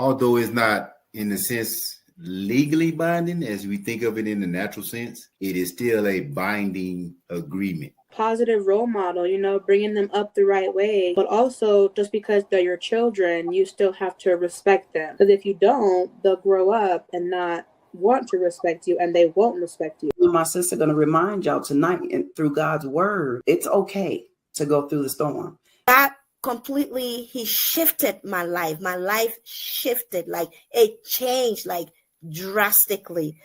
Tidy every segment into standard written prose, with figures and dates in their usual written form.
although it's not in the sense legally binding as we think of it in the natural sense, it is still a binding agreement. Positive role model, bringing them up the right way. But also, just because they're your children, you still have to respect them. Because if you don't, they'll grow up and not want to respect you, and they won't respect you. My sister going to remind y'all tonight, and through God's word, it's okay to go through the storm. That completely, he shifted my life. My life shifted, like it changed, like drastically.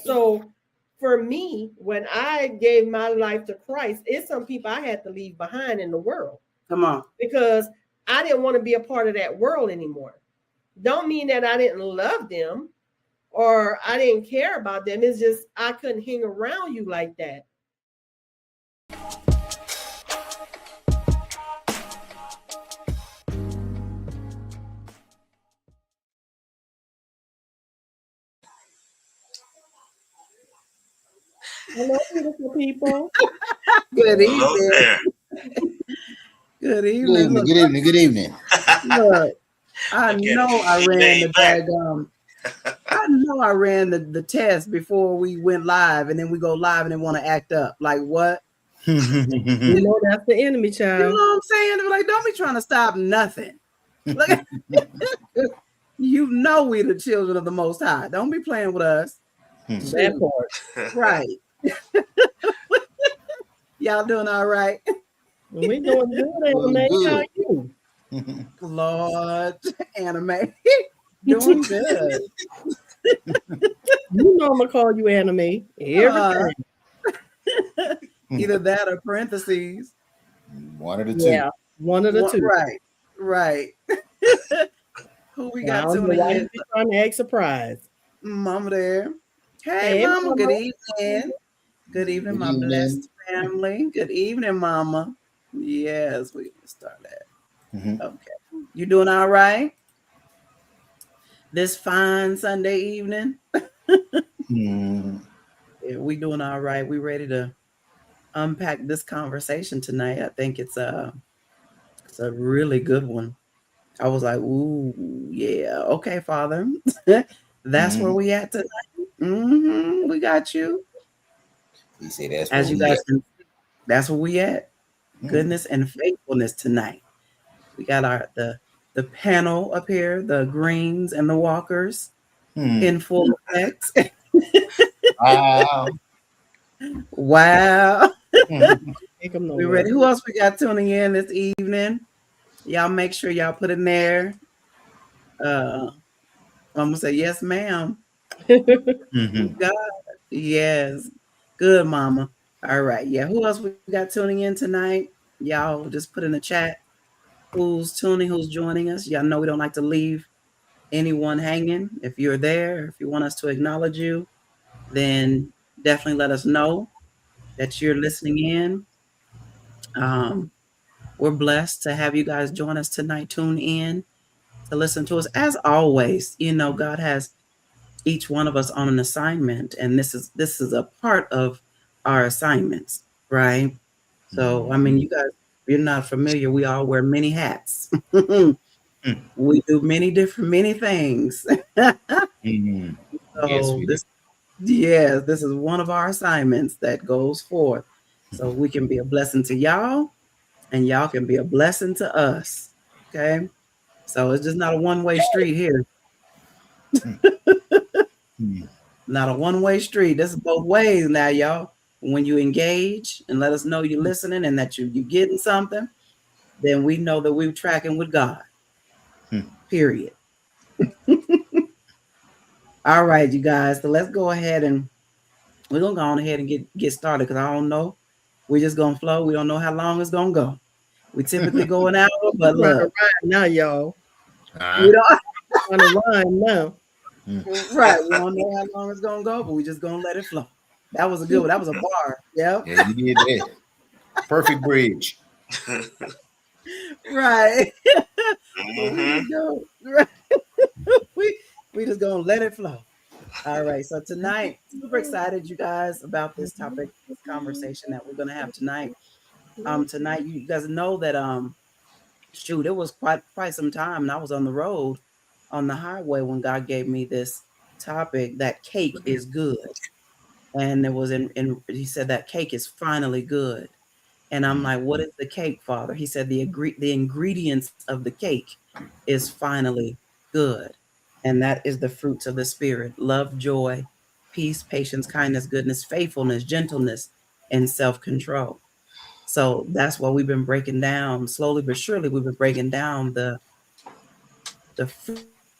So for me, when I gave my life to Christ, it's some people I had to leave behind in the world. Come on. Because I didn't want to be a part of that world anymore. Don't mean that I didn't love them or I didn't care about them. It's just I couldn't hang around you like that. Hello, beautiful people. Good evening. Good evening. Good evening. Look, I know I ran the test before we went live, and then we go live and they want to act up. Like what? That's the enemy, child. You know what I'm saying? They're like, don't be trying to stop nothing. Look, we the children of the Most High. Don't be playing with us. That part. Right. Y'all doing all right? We doing good, Anime. How are you? Lord, Anime. Doing good. You know I'm gonna call you Anime every time. Either that or parentheses. One of the two. Yeah, one of the two. Right. Who we got tuning in? Trying to act surprised. Mama there. Hey, Mama. Good evening. Good evening, my blessed family. Good evening, Mama. Yes, we can start that. Mm-hmm. Okay. You doing all right? This fine Sunday evening? Yeah, we doing all right. We ready to unpack this conversation tonight. I think it's a really good one. I was like, ooh, yeah. Okay, Father. That's where we at tonight. We got you. You say that's as you guys can see, that's where we at. Goodness and faithfulness tonight. We got the panel up here, the Greenes and the Walkers in full effect. Wow. We ready? Who else we got tuning in this evening? Y'all make sure y'all put in there. I'm gonna say yes, ma'am. God, yes. Good, Mama. All right. Yeah. Who else we got tuning in tonight? Y'all just put in the chat who's tuning, who's joining us. Y'all know we don't like to leave anyone hanging. If you're there, if you want us to acknowledge you, then definitely let us know that you're listening in. We're blessed to have you guys join us tonight. Tune in to listen to us. As always, God has each one of us on an assignment, and this is a part of our assignments, right? So, I mean, you guys, if you're not familiar, we all wear many hats. We do many things. So this is one of our assignments that goes forth, so we can be a blessing to y'all, and y'all can be a blessing to us. Okay, so it's just not a one-way street here. Not a one-way street. This is both ways now, y'all. When you engage and let us know you're listening and that you're getting something, then we know that we're tracking with God. Period. All right, you guys. So let's go ahead and we're gonna go on ahead and get started, because I don't know. We're just gonna flow. We don't know how long it's gonna go. We typically go an hour, but look now, y'all. We don't on the line now. Right. We don't know how long it's gonna go, but we just gonna let it flow. That was a good one. That was a bar. Yep. Yeah, you did that. Perfect bridge. Right. We just gonna let it flow. All right. So tonight, super excited, you guys, about this topic, this conversation that we're gonna have tonight. Tonight, you guys know that it was quite some time, and I was on the road on the highway when God gave me this topic that cake is good. And it was he said that cake is finally good. And I'm like, what is the cake, Father? He said the ingredients of the cake is finally good. And that is the fruits of the Spirit: love, joy, peace, patience, kindness, goodness, faithfulness, gentleness, and self-control. So that's what we've been breaking down slowly but surely. We've been breaking down the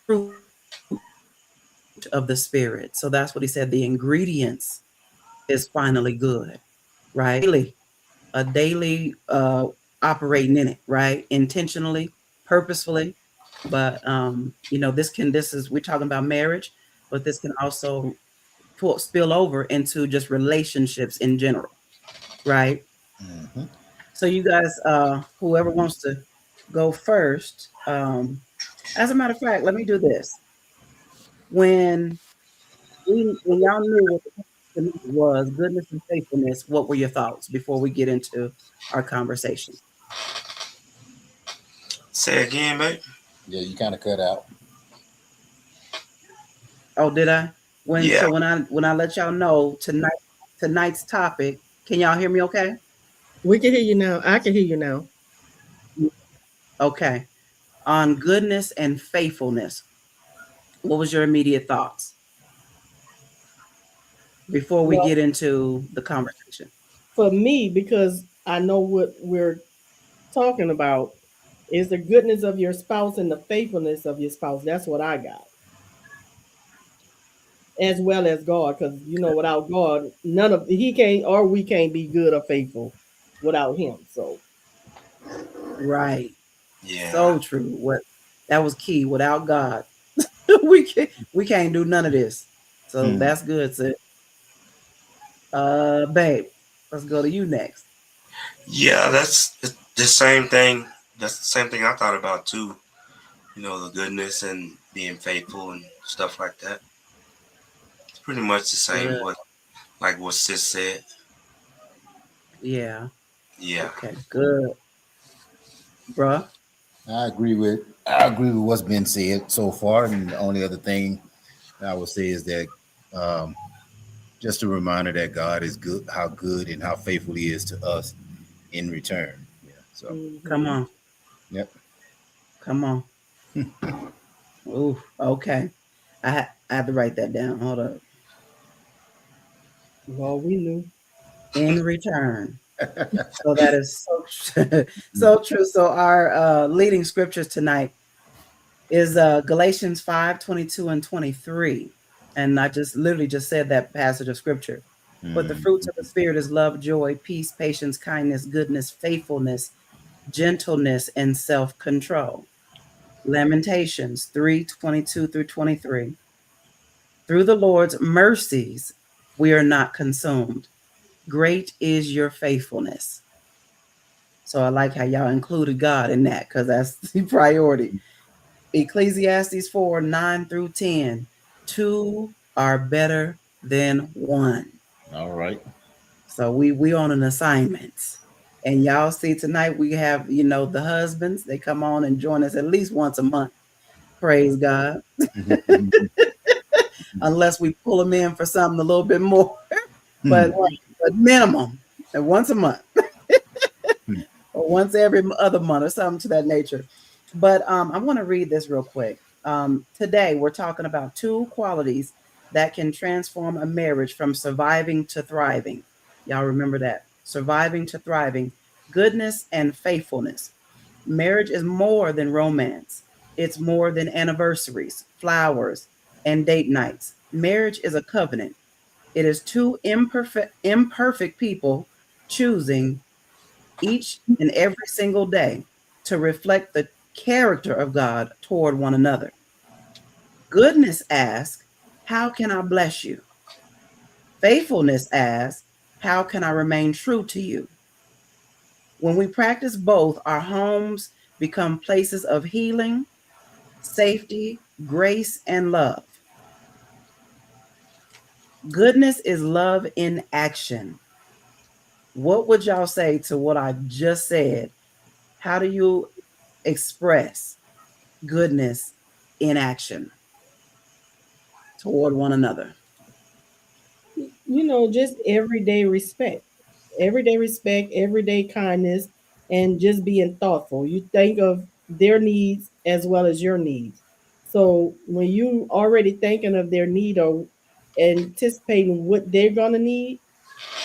fruit of the Spirit. So that's what he said. The ingredients is finally good, right? A daily operating in it, right? Intentionally, purposefully. But this is, we're talking about marriage, but this can also spill over into just relationships in general, right? Mm-hmm. So you guys, whoever wants to go first, as a matter of fact, let me do this. When y'all knew what the was goodness and faithfulness, what were your thoughts before we get into our conversation? Say again, babe. Yeah, you kind of cut out. Oh, did I? Yeah. So when I let y'all know tonight's topic, can y'all hear me okay? We can hear you now. I can hear you now. Okay. On goodness and faithfulness, what was your immediate thoughts before we get into the conversation? For me, because I know what we're talking about, is the goodness of your spouse and the faithfulness of your spouse. That's what I got. As well as God, because without God, he can't, or we can't be good or faithful without him. So Right. Yeah. So true. That was key. Without God, we can't do none of this. So that's good, sis. Babe, let's go to you next. Yeah, that's the same thing. That's the same thing I thought about too. The goodness and being faithful and stuff like that. It's pretty much the same what sis said. Yeah. Yeah. Okay, good. Bruh. I agree with what's been said so far, and the only other thing I would say is that just a reminder that God is good, how good and how faithful He is to us in return. Yeah. So come on. Yep. Come on. Ooh, okay. I have to write that down. Hold up. Well, we knew. In return. So that is so true. So our leading scriptures tonight is Galatians 5:22 and 23. And I literally just said that passage of scripture. But the fruits of the Spirit is love, joy, peace, patience, kindness, goodness, faithfulness, gentleness, and self-control. Lamentations 3:22 through 23. Through the Lord's mercies, we are not consumed. Great is your faithfulness. So I like how y'all included God in that, because that's the priority. Ecclesiastes 4:9 through 10. Two are better than one. All right. So we on an assignment. And y'all see tonight we have, the husbands, they come on and join us at least once a month. Praise God. Unless we pull them in for something a little bit more. but minimum, and once a month. Or once every other month or something to that nature. But I want to read this real quick. Today, we're talking about two qualities that can transform a marriage from surviving to thriving. Y'all remember that. Surviving to thriving. Goodness and faithfulness. Marriage is more than romance. It's more than anniversaries, flowers, and date nights. Marriage is a covenant. It is two imperfect people choosing each and every single day to reflect the character of God toward one another. Goodness asks, how can I bless you? Faithfulness asks, how can I remain true to you? When we practice both, our homes become places of healing, safety, grace, and love. Goodness is love in action. What would y'all say to what I just said? How do you express goodness in action toward one another? Just everyday respect, everyday kindness, and just being thoughtful. You think of their needs as well as your needs. So when you already thinking of their need or anticipating what they're gonna need,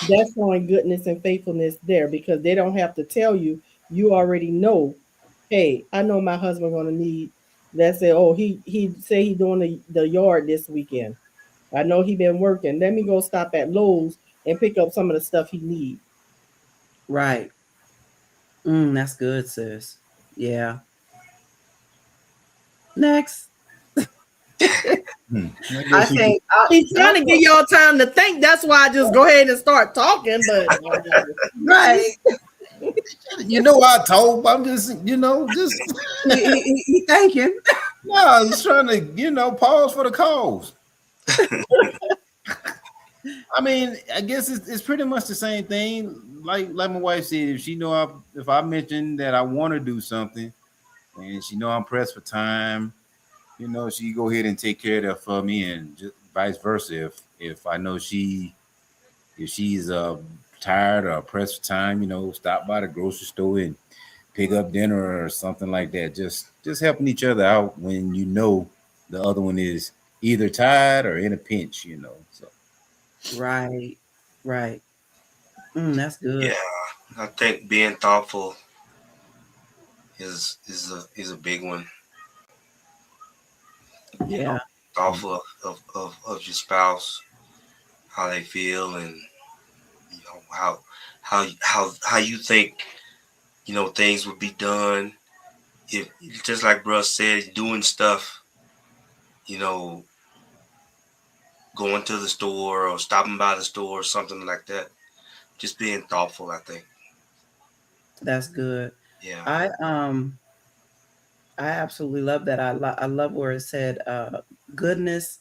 that's showing goodness and faithfulness there because they don't have to tell you. You already know. Hey, I know my husband gonna need. Let's say, oh, he say he doing the yard this weekend. I know he been working. Let me go stop at Lowe's and pick up some of the stuff he need. Right. That's good, sis. Yeah. Next. I think he's trying to give y'all time to think. That's why I just go ahead and start talking. But right. I told. I'm just, just he thinking. No, he's trying to, pause for the cause. I mean, I guess it's pretty much the same thing. Like my wife said, if she know if I mention that I want to do something, and she know I'm pressed for time, she go ahead and take care of that for me, and just vice versa. If I know if she's tired or pressed for time, stop by the grocery store and pick up dinner or something like that. Just helping each other out when the other one is either tired or in a pinch. So. Right. That's good. Yeah, I think being thoughtful is a big one. Yeah. Thoughtful of your spouse, how they feel, and how you think things would be done. If just like Bruh said, doing stuff, going to the store or stopping by the store or something like that. Just being thoughtful, I think. That's good. Yeah. I absolutely love that. I love where it said, goodness,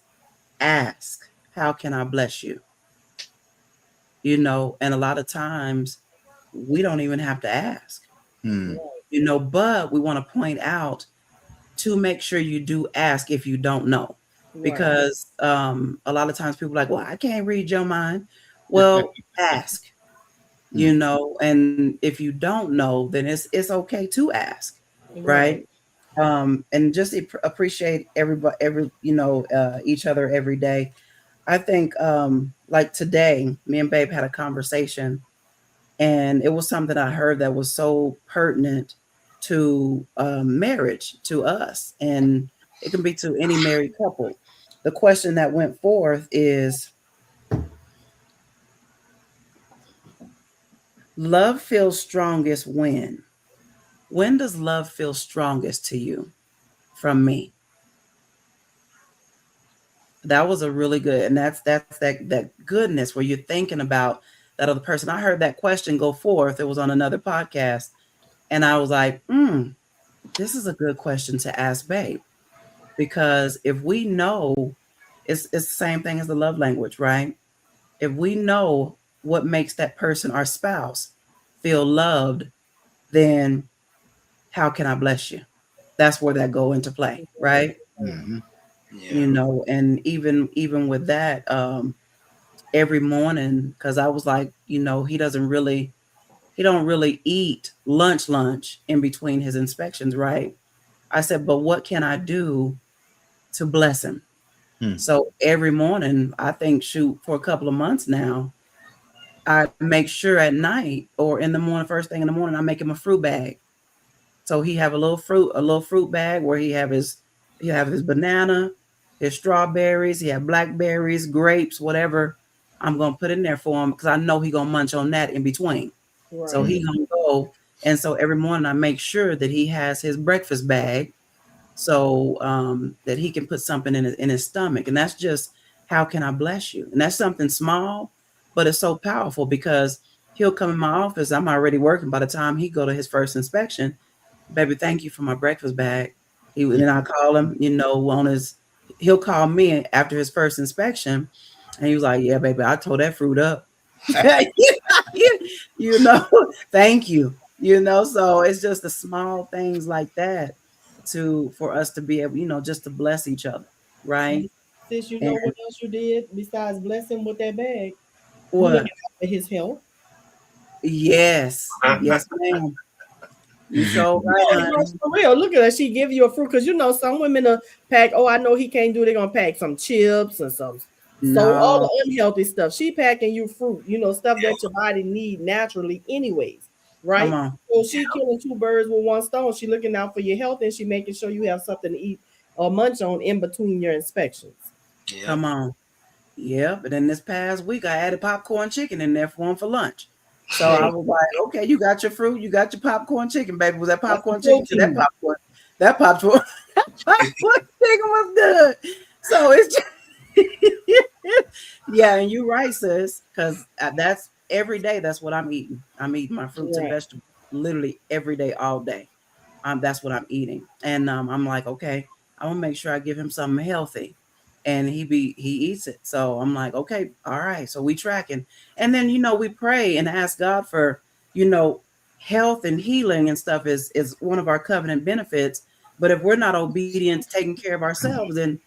ask, how can I bless you? And a lot of times we don't even have to ask, but we want to point out to make sure you do ask if you don't know. Because a lot of times people are like, well, I can't read your mind. Well, ask, and if you don't know, then it's okay to ask, right? And just appreciate everybody, each other every day. I think like today, me and Babe had a conversation, and it was something I heard that was so pertinent to marriage, to us, and it can be to any married couple. The question that went forth is, love feels strongest when? When does love feel strongest to you? From me. That was a really good, and that's that goodness where you're thinking about that other person. I heard that question go forth. It was on another podcast, and I was like, this is a good question to ask Babe, because if we know, it's the same thing as the love language, right? If we know what makes that person, our spouse, feel loved, then how can I bless you? That's where that go into play, right? Mm-hmm. Yeah. And even with that, every morning, because I was like, he don't really eat lunch in between his inspections, right? I said, but what can I do to bless him? So every morning, I think, for a couple of months now, I make sure at night or in the morning, first thing in the morning, I make him a fruit bag. So he have a little fruit bag where he have his banana, his strawberries, he have blackberries, grapes, whatever I'm gonna put in there for him, because I know he gonna munch on that in between. Right. So he gonna go, and so every morning I make sure that he has his breakfast bag, so that he can put something in his stomach, and that's just how can I bless you, and that's something small, but it's so powerful because he'll come in my office. I'm already working. By the time he go to his first inspection, baby, thank you for my breakfast bag. And I call him, he'll call me after his first inspection, and he was like, yeah, baby, I tore that fruit up. Thank you. So it's just the small things like that for us to be able, just to bless each other, right? Sis, you know what else you did besides blessing with that bag? What? You looking out for his health. Yes, yes, ma'am. You sure right, honey. For real, look at her. She give you a fruit because some women are pack. Oh, I know he can't do. They're gonna pack some chips and some. So all the unhealthy stuff. She packing you fruit. Stuff that your body need naturally, anyways. Right? Come on. So she killing two birds with one stone. She looking out for your health and she making sure you have something to eat or munch on in between your inspections. Yeah. Come on. Yeah, but then this past week I added popcorn chicken in there for lunch. So I was like, okay, you got your fruit, you got your popcorn chicken, baby. Was that popcorn chicken? That popcorn chicken was good. So it's just yeah, and you're right, sis, because that's every day. That's what I'm eating. I'm eating my fruits and vegetables literally every day, all day. That's what I'm eating, and I'm like, okay, I want to make sure I give him something healthy. And he eats it. So I'm like, okay, all right. So we tracking. And then, we pray and ask God for, health and healing and stuff is one of our covenant benefits. But if we're not obedient to taking care of ourselves, then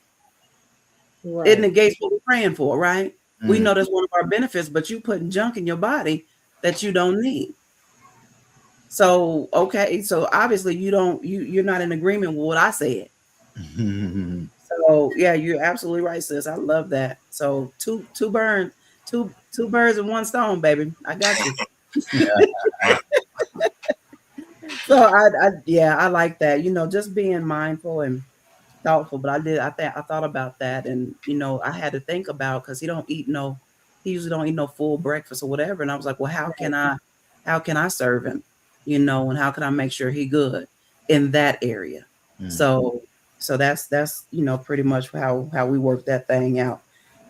it negates what we're praying for, right? We know that's one of our benefits, but you putting junk in your body that you don't need. So, okay. So obviously you're not in agreement with what I said. So yeah, you're absolutely right, sis. I love that. So two birds in one stone, baby. I got you. So I like that. Just being mindful and thoughtful. But I thought about that, and I had to think about because he usually don't eat no full breakfast or whatever. And I was like, well, how can I serve him? And how can I make sure he good in that area? So that's pretty much how we work that thing out.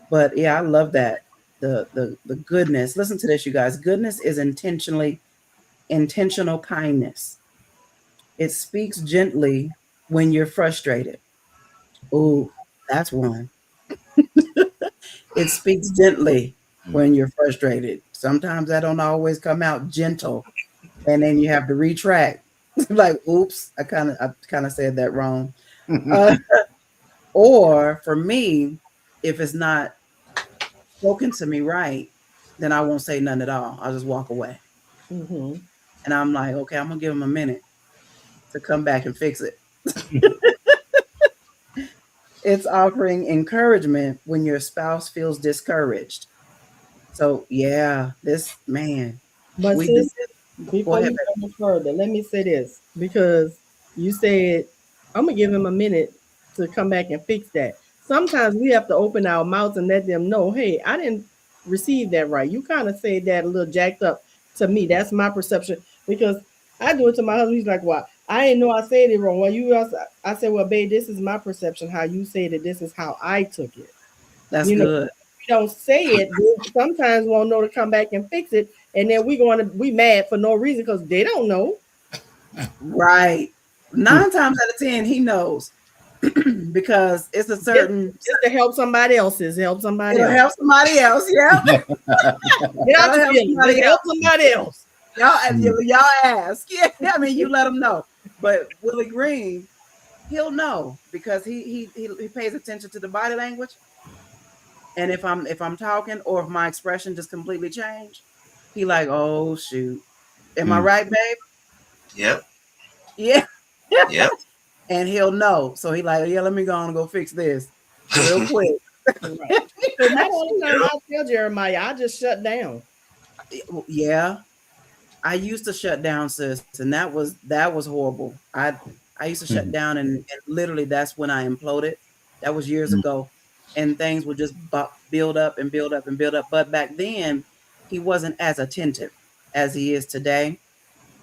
But yeah, I love that. The goodness. Listen to this, you guys. Goodness is intentional kindness. It speaks gently when you're frustrated. Ooh, that's one. It speaks gently when you're frustrated. Sometimes that don't always come out gentle, and then you have to retract. Like, oops, I kind of said that wrong. Or for me, if it's not spoken to me right, then I won't say nothing at all. I'll just walk away. Mm-hmm. And I'm like, okay, I'm gonna give him a minute to come back and fix it. It's offering encouragement when your spouse feels discouraged. So yeah, this man. But before you go further, let me say this, because you said I'm gonna give him a minute to come back and fix that. Sometimes we have to open our mouths and let them know, hey, I didn't receive that right. You kind of said that a little jacked up to me. That's my perception, because I do it to my husband. He's like, well, I didn't know I said it wrong. Well, I said, well, babe, this is my perception. How you said it, this is how I took it. That's good. If you don't say it, sometimes we won't know to come back and fix it. And then we mad for no reason because they don't know. Right. 9 times out of 10, he knows. Because it's a certain just to help somebody else. Help somebody else. Help somebody else. Yeah. Help somebody else. Y'all ask. Yeah, I mean, you let them know. But Willie Greene, he'll know because he pays attention to the body language. And if I'm talking or if my expression just completely changed, he like, oh shoot. Am I right, babe? Yep. Yeah. Yep. And he'll know. So he like, yeah, let me go on and go fix this real quick. Right. So not all the time I tell Jeremiah, I just shut down. Yeah. I used to shut down, sis, and that was horrible. I used to shut down and literally that's when I imploded. That was years ago. And things would just build up and build up and build up. But back then, he wasn't as attentive as he is today.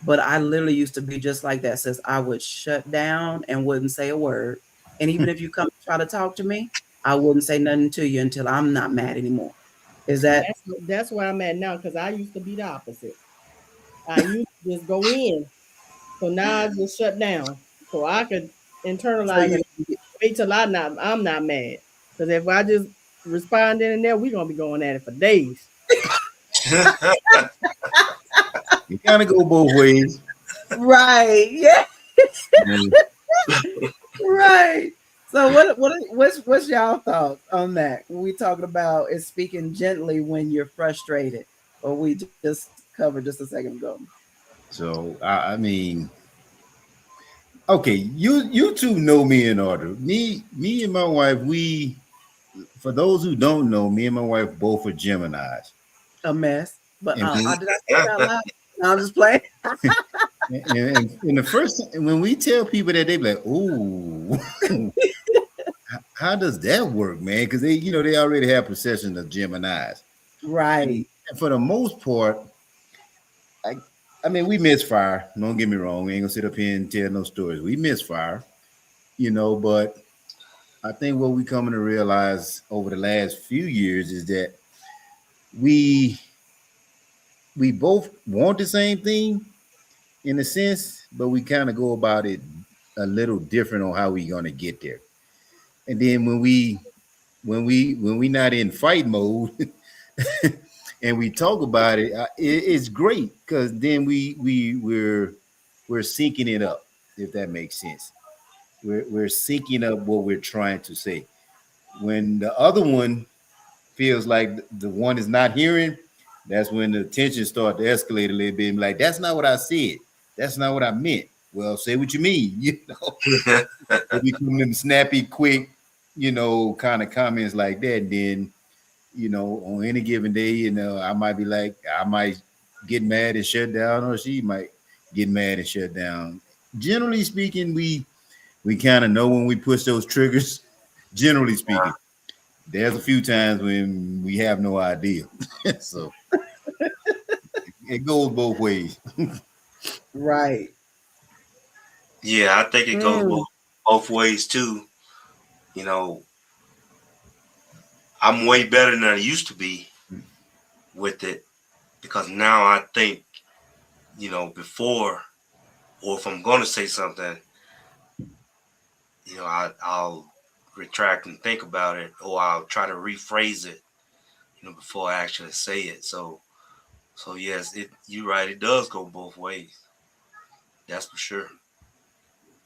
But I literally used to be just like that, sis. I would shut down and wouldn't say a word. And even if you come try to talk to me, I wouldn't say nothing to you until I'm not mad anymore. That's where I'm at now, because I used to be the opposite. I used to just go in. So now I just shut down. So I could internalize it. Wait till I'm not mad. Because if I just respond in there, we're gonna be going at it for days. You kind of go both ways. Right. Yeah. Right. So what's y'all thoughts on that? When we talking about is speaking gently when you're frustrated, or we just covered just a second ago. So I mean, okay, you two know me in order. Me and my wife, we, for those who don't know, me and my wife both are Geminis. A mess. But And we, did I say it out loud? No, I'm just playing. and the first, when we tell people that, they be like, "Ooh, how does that work, man?" Because they already have possession of Geminis. Right. And for the most part, I mean, we misfire. Don't get me wrong. We ain't gonna sit up here and tell no stories. We misfire, but I think what we coming to realize over the last few years is that we both want the same thing in a sense, but we kind of go about it a little different on how we gonna get there. And then when we not in fight mode and we talk about it, it's great because then we're syncing it up, if that makes sense. We're syncing up what we're trying to say. When the other one feels like the one is not hearing, that's when the tension start to escalate a little bit. And like, that's not what I said. That's not what I meant. Well, say what you mean. They become them snappy, quick, kind of comments like that. And then, on any given day, I might get mad and shut down, or she might get mad and shut down. Generally speaking, we kind of know when we push those triggers. Generally speaking, there's a few times when we have no idea. So it goes both ways. Right. Yeah, I think it goes both ways too. I'm way better than I used to be with it because now I think, before, or if I'm going to say something, I'll retract and think about it, or I'll try to rephrase it, before I actually say it. So yes, you're right. It does go both ways. That's for sure.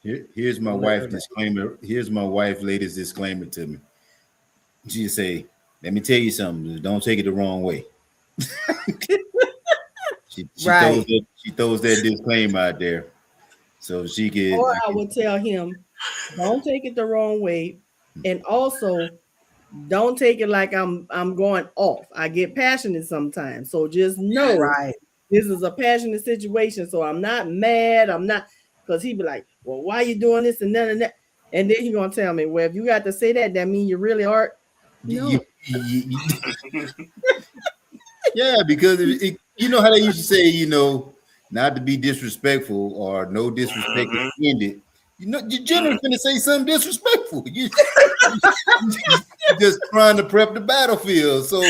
Here's my wife disclaimer. Here's my wife latest disclaimer to me. She say, "Let me tell you something. Don't take it the wrong way." she throws that disclaimer out there, so she could. Or I would tell him, don't take it the wrong way, and also don't take it like I'm going off. I get passionate sometimes, so just know this is a passionate situation. So I'm not mad. I'm not, because he'd be like, "Well, why are you doing this and that?" And then he's gonna tell me, "Well, if you got to say that, that means you really are." No. Yeah, because you know how they used to say, not to be disrespectful or no disrespect intended. You're generally going to say something disrespectful. You're just trying to prep the battlefield. So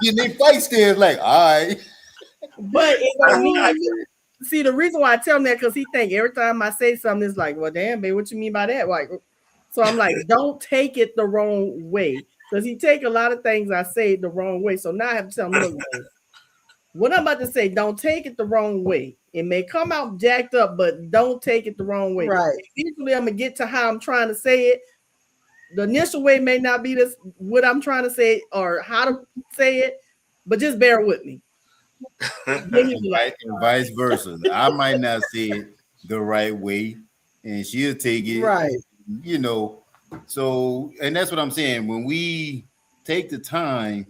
getting in fight stance like, all right. But it don't mean like, see, the reason why I tell him that because he think every time I say something, it's like, well, damn, babe, what you mean by that? Like, so I'm like, don't take it the wrong way. Because he take a lot of things I say the wrong way. So now I have to tell him, look, what I'm about to say, don't take it the wrong way. It may come out jacked up, but don't take it the wrong way. Right. Eventually, I'm going to get to how I'm trying to say it. The initial way may not be this, what I'm trying to say or how to say it, but just bear with me. And vice versa. I might not say it the right way, and she'll take it. Right. So, and that's what I'm saying. When we take the time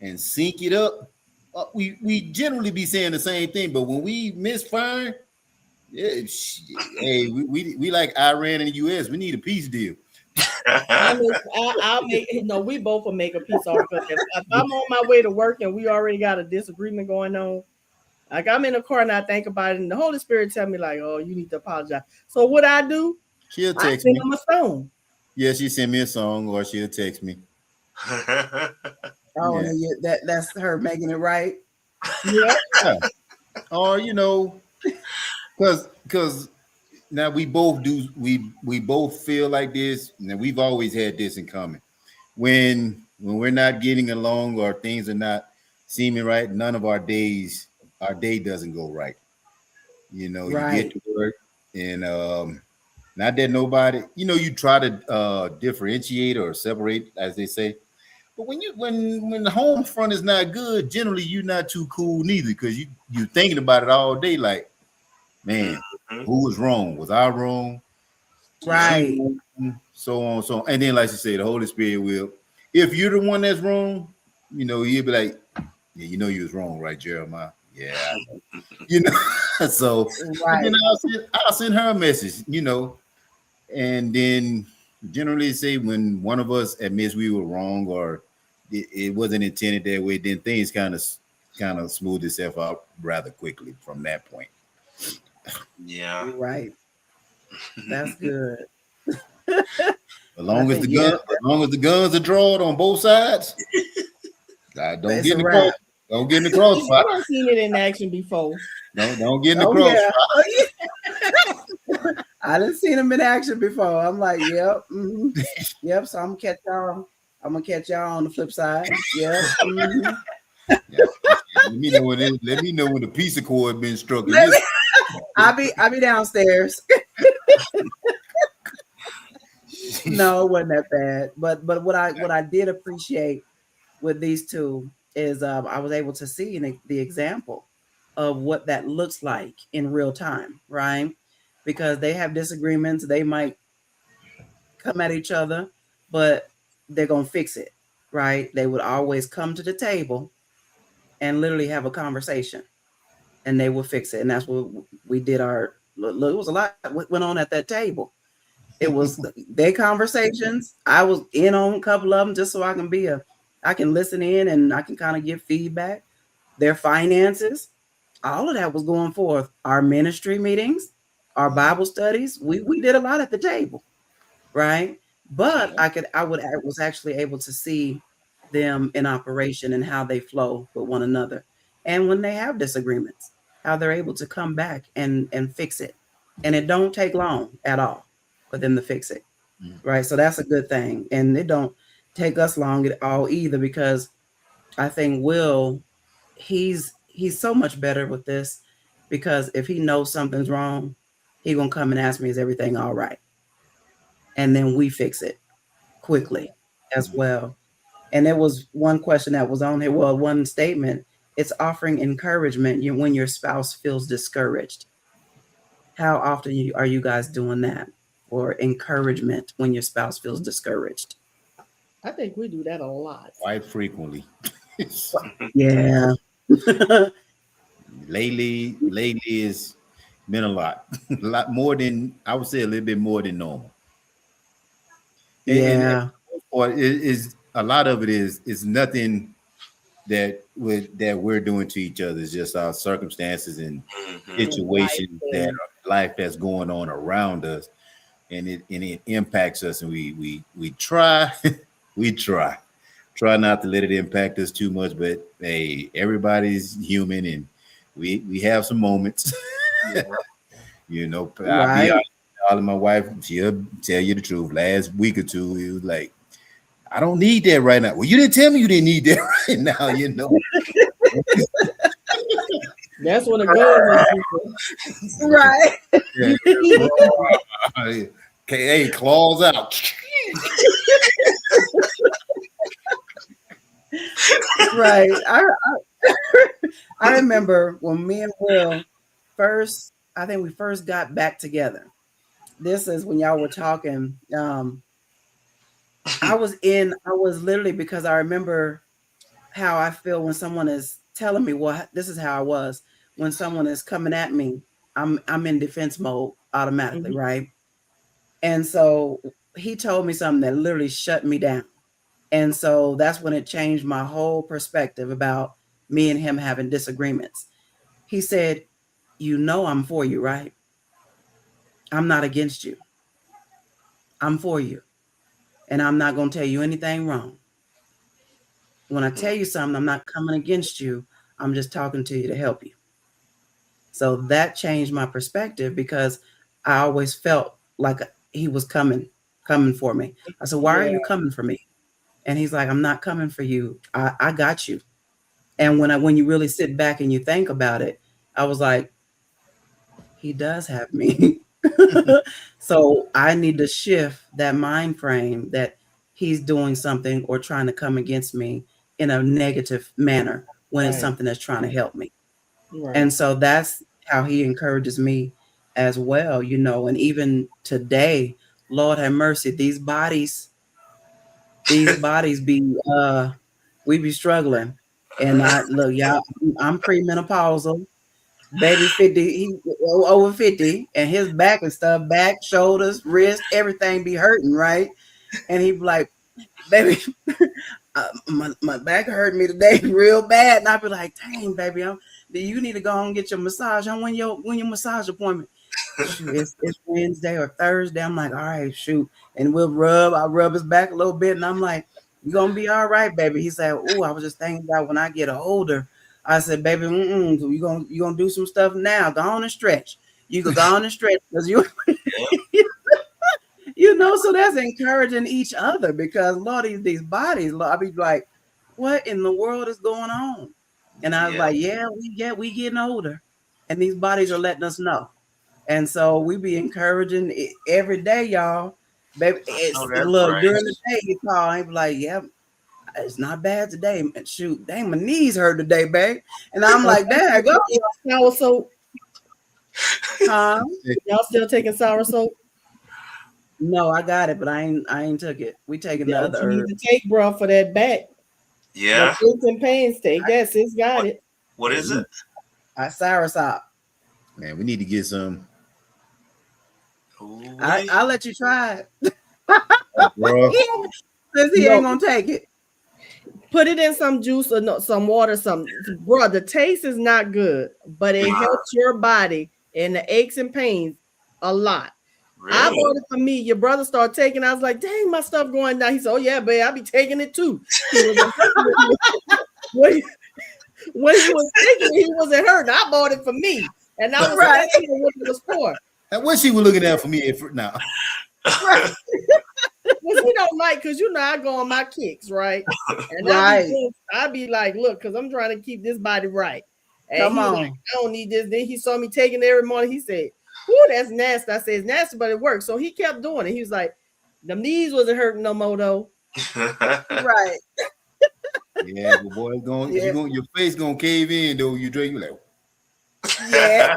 and sync it up, we generally be saying the same thing. But when we misfire, hey, we like Iran and the U.S. We need a peace deal. I'll make, we both will make a peace offer. If I'm on my way to work and we already got a disagreement going on, like I'm in the car and I think about it, and the Holy Spirit tell me like, oh, you need to apologize. So what I do? She'll text me. On my phone. Yeah, she send me a song or she'll text me. That's her making it right. Yeah. Or because now we both do. We both feel like this, and we've always had this in common. When we're not getting along or things are not seeming right, none of our day doesn't go right. You get to work and Not that nobody, you try to differentiate or separate, as they say. But when the home front is not good, generally you're not too cool neither, because you thinking about it all day, like, man, who was wrong? Was I wrong? Right. So on, so on. And then, like you say, the Holy Spirit will, if you're the one that's wrong, he'll be like, yeah, you was wrong, right, Jeremiah? Yeah, so Right. then I'll send her a message, and then generally say when one of us admits we were wrong or it wasn't intended that way, then things kind of smooth itself out rather quickly from that point. Yeah. Right. That's good. As long as the guns are drawn on both sides, don't get in the cross. Don't get in the crossfire. I've seen it in action before. Don't get in the crossfire. Yeah. I done seen them in action before. I'm like, yep, yep. So I'm gonna catch y'all. On the flip side. Yep. Yeah. Let me know when the peace accord been struck. I'll be downstairs. No, it wasn't that bad. But what I did appreciate with these two is I was able to see the example of what that looks like in real time, right? Because they have disagreements, they might come at each other, but they're gonna fix it, right? They would always come to the table and literally have a conversation, and they will fix it. And that's what we did. It was a lot went on at that table. It was their conversations. I was in on a couple of them just so I can listen in and I can kind of give feedback. Their finances, all of that was going forth. Our ministry meetings, our Bible studies, we did a lot at the table, right? But I was actually able to see them in operation and how they flow with one another. And when they have disagreements, how they're able to come back and fix it. And it don't take long at all for them to fix it. Right. So that's a good thing. And it don't take us long at all either, because I think Will, he's so much better with this, because if he knows something's wrong, he gonna come and ask me, is everything all right? And then we fix it quickly as well. And there was one question that was on here. Well, one statement, it's offering encouragement when your spouse feels discouraged. How often are you guys doing that? Or encouragement when your spouse feels discouraged? I think we do that a lot. Quite frequently. Yeah. Lately it's been a lot more than, I would say, a little bit more than normal. Yeah. Or is a lot of it is nothing that we're doing to each other. It's just our circumstances and situations that life that's going on around us, and it impacts us, and we try not to let it impact us too much. But hey, everybody's human, and we have some moments. Right. I'll be my wife, she'll tell you the truth. Last week or two, it was like, I don't need that right now. Well, you didn't tell me you didn't need that right now, That's when it goes. Right. Okay, hey, claws out. Right. I remember when me and Will we first got back together. This is when y'all were talking. I was literally, because I remember how I feel when someone is telling me, well, this is how I was. When someone is coming at me, I'm in defense mode automatically, right? And so he told me something that literally shut me down. And so that's when it changed my whole perspective about me and him having disagreements. He said, I'm for you, right? I'm not against you. I'm for you. And I'm not going to tell you anything wrong. When I tell you something, I'm not coming against you. I'm just talking to you to help you. So that changed my perspective, because I always felt like he was coming for me. I said, why are you coming for me? And he's like, I'm not coming for you. I got you. And when you really sit back and you think about it, I was like, he does have me. So I need to shift that mind frame that he's doing something or trying to come against me in a negative manner when it's something that's trying to help me. Right. And so that's how he encourages me as well, you know. And even today, Lord have mercy, these bodies be we be struggling. And I look, y'all, I'm premenopausal. Baby 50, he over 50, and his back and stuff, back, shoulders, wrist, everything be hurting, right? And he be like, baby, my back hurt me today real bad. And I be like, dang, baby, you need to go on and get your massage. When your massage appointment? Shoot, it's Wednesday or Thursday. I'm like, all right, shoot. And I'll rub his back a little bit. And I'm like, you're gonna be all right, baby. He said, oh, I was just thinking about when I get older. I said, baby, so you gonna do some stuff now. Go on and stretch. You can go on and stretch because you you know, so that's encouraging each other because Lord, these bodies, Lord, I be like, what in the world is going on? And I was like, we getting older, and these bodies are letting us know. And so we be encouraging every day, y'all. Baby, look, during the day you call, and be like, yeah, it's not bad today. Shoot, dang, my knees hurt today, babe. And I'm like, dang, go. Sour soap. Huh? Y'all still taking sour soap? No, I got it, but I ain't took it. We taking the other you need to take, bro, for that back. Yeah. The and pains, take that. Sis got it. What is it? Soursop. Man, we need to get some. I'll let you try it. Bro. Since he ain't gonna take it. Put it in some juice or some water, something. Bro, the taste is not good, but it helps your body and the aches and pains a lot. Really? I bought it for me. Your brother started taking it. I was like, dang, my stuff going down. He said, oh, yeah, babe, I'll be taking it too. When he was taking it, he wasn't hurting. I bought it for me. And I was right. What it was for. I wish he was looking at for me now. Right. Because he don't like, because you know I go on my kicks, right? And I'd be like, look, because I'm trying to keep this body right. And come on. Like, I don't need this. Then he saw me taking it every morning. He said, "Ooh, that's nasty." I said, "It's nasty, but it works." So he kept doing it. He was like, "The knees wasn't hurting no more though." Right. Yeah, but boy, your face gonna cave in though. You drink, you like. Yeah.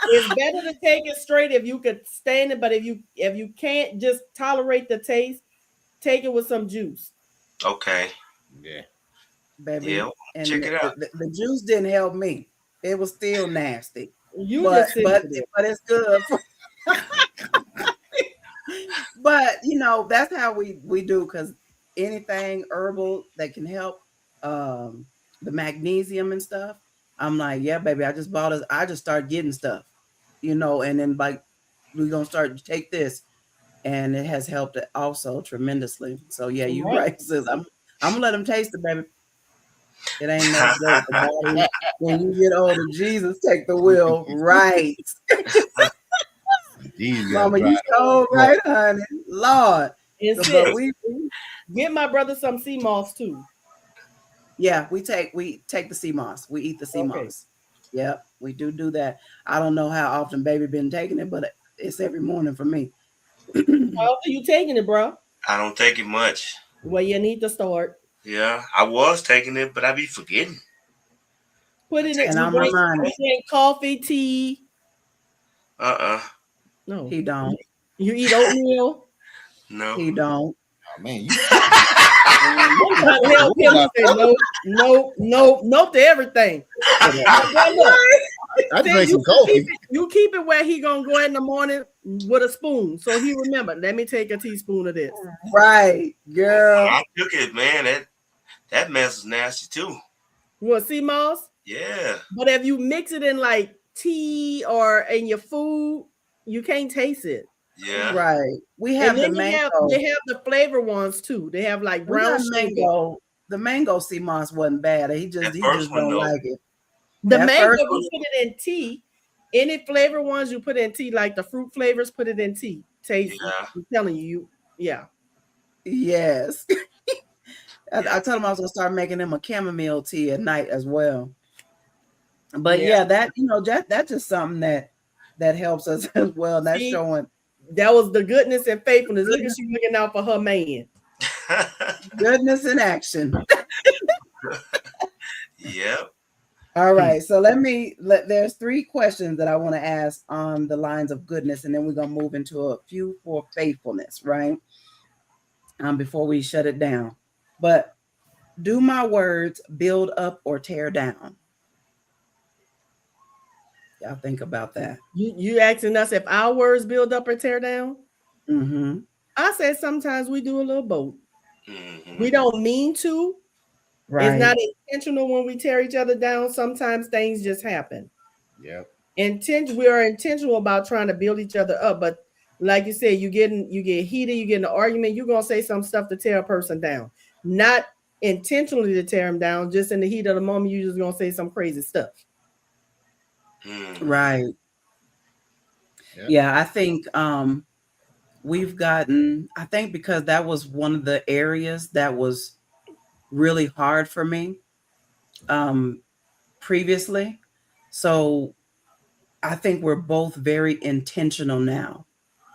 It's better to take it straight if you could stand it, but if you can't just tolerate the taste, take it with some juice. Okay. Yeah. Baby. Yeah. And check it out. The juice didn't help me. It was still nasty. But it's good. But you know, that's how we do, because anything herbal that can help the magnesium and stuff. I'm like, yeah, baby, I just bought it. I just start getting stuff, you know, and then like we're gonna start to take this, and it has helped it also tremendously. So yeah, you're right, sis. I'm gonna let them taste it, baby. It ain't no joke. When you get older, Jesus take the wheel, right? Mama, you so right, honey. Lord. But we get my brother some sea moss too. Yeah, we take the sea moss. We eat the sea moss. Yep, we do that. I don't know how often baby been taking it, but it's every morning for me. How often are you taking it, bro? I don't take it much. Well, you need to start. Yeah, I was taking it, but I be forgetting. Put it in. And I'm reminded. Drink coffee, tea. No, he don't. You eat oatmeal? No, he don't. Oh, man, help him say nope to everything. I drink some coffee. You keep it where he gonna go in the morning with a spoon, so he remember. Let me take a teaspoon of this. Right, girl. I took it, man. That mess is nasty too. What, sea moss? Yeah. But if you mix it in like tea or in your food, you can't taste it. Yeah. Right. We have the mango. They have the flavor ones too. They have like brown mango. The mango sea moss wasn't bad. He just don't like it. The mango, you put it in tea. Any flavor ones you put in tea, like the fruit flavors, put it in tea. Taste. Yeah. I'm telling you. Yeah. Yes. I told him I was gonna start making him a chamomile tea at night as well. But yeah, that that's just something that that helps us as well. And that's See, showing that was the goodness and faithfulness. Look at she looking out for her man. goodness in action. Yep. All right. So there's 3 questions that I want to ask on the lines of goodness, and then we're going to move into a few for faithfulness, right? Before we shut it down. But do my words build up or tear down? Y'all think about that. You asking us if our words build up or tear down? Mm-hmm. I said sometimes we do a little both. Mm-hmm. We don't mean to. Right. It's not intentional when we tear each other down. Sometimes things just happen. Yep. We are intentional about trying to build each other up, but like you said, you get heated, you get in an argument, you're gonna say some stuff to tear a person down. Not intentionally to tear them down, just in the heat of the moment, you're just gonna say some crazy stuff. Right. Yep. Yeah, I think we've gotten, I think because that was one of the areas that was really hard for me previously. So I think we're both very intentional now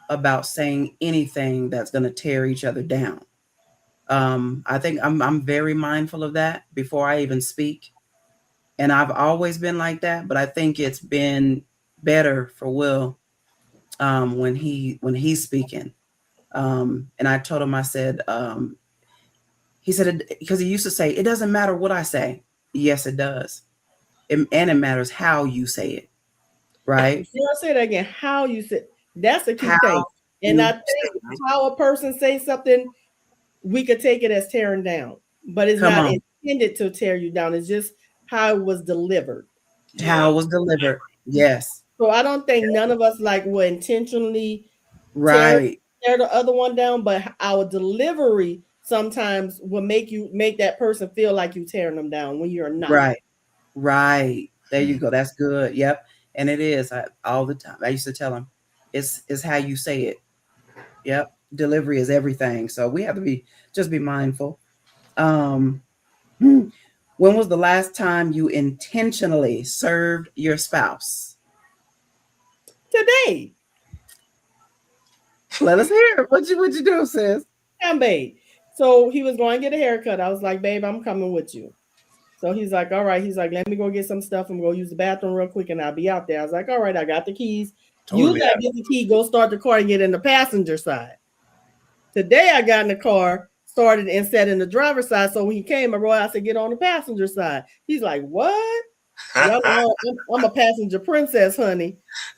about saying anything that's going to tear each other down. I think I'm very mindful of that before I even speak. And I've always been like that, but I think it's been better for Will when he's speaking. And I told him, I said, he said, because he used to say, it doesn't matter what I say. Yes, it does. And it matters how you say it. Right. You know, say that again. How you say, that's a key thing. And I think how a person says something, we could take it as tearing down, but it's not intended to tear you down. It's just how it was delivered. How it was delivered. Yes. So I don't think none of us will intentionally tear the other one down, but our delivery sometimes will make that person feel like you tearing them down when you're not. Right. There you go. That's good. Yep. And it is all the time. I used to tell him, it's how you say it. Yep. Delivery is everything. So we have to be mindful. When was the last time you intentionally served your spouse? Today. Let us hear it. What you do, sis? Babe. So he was going to get a haircut. I was like, babe, I'm coming with you. So he's like, all right. He's like, let me go get some stuff. I'm going to use the bathroom real quick and I'll be out there. I was like, all right, I got the keys. You got to get the key, go start the car and get in the passenger side. Today I got in the car, started and sat in the driver's side. So when he came, I said, get on the passenger side. He's like, what? I'm a passenger princess, honey.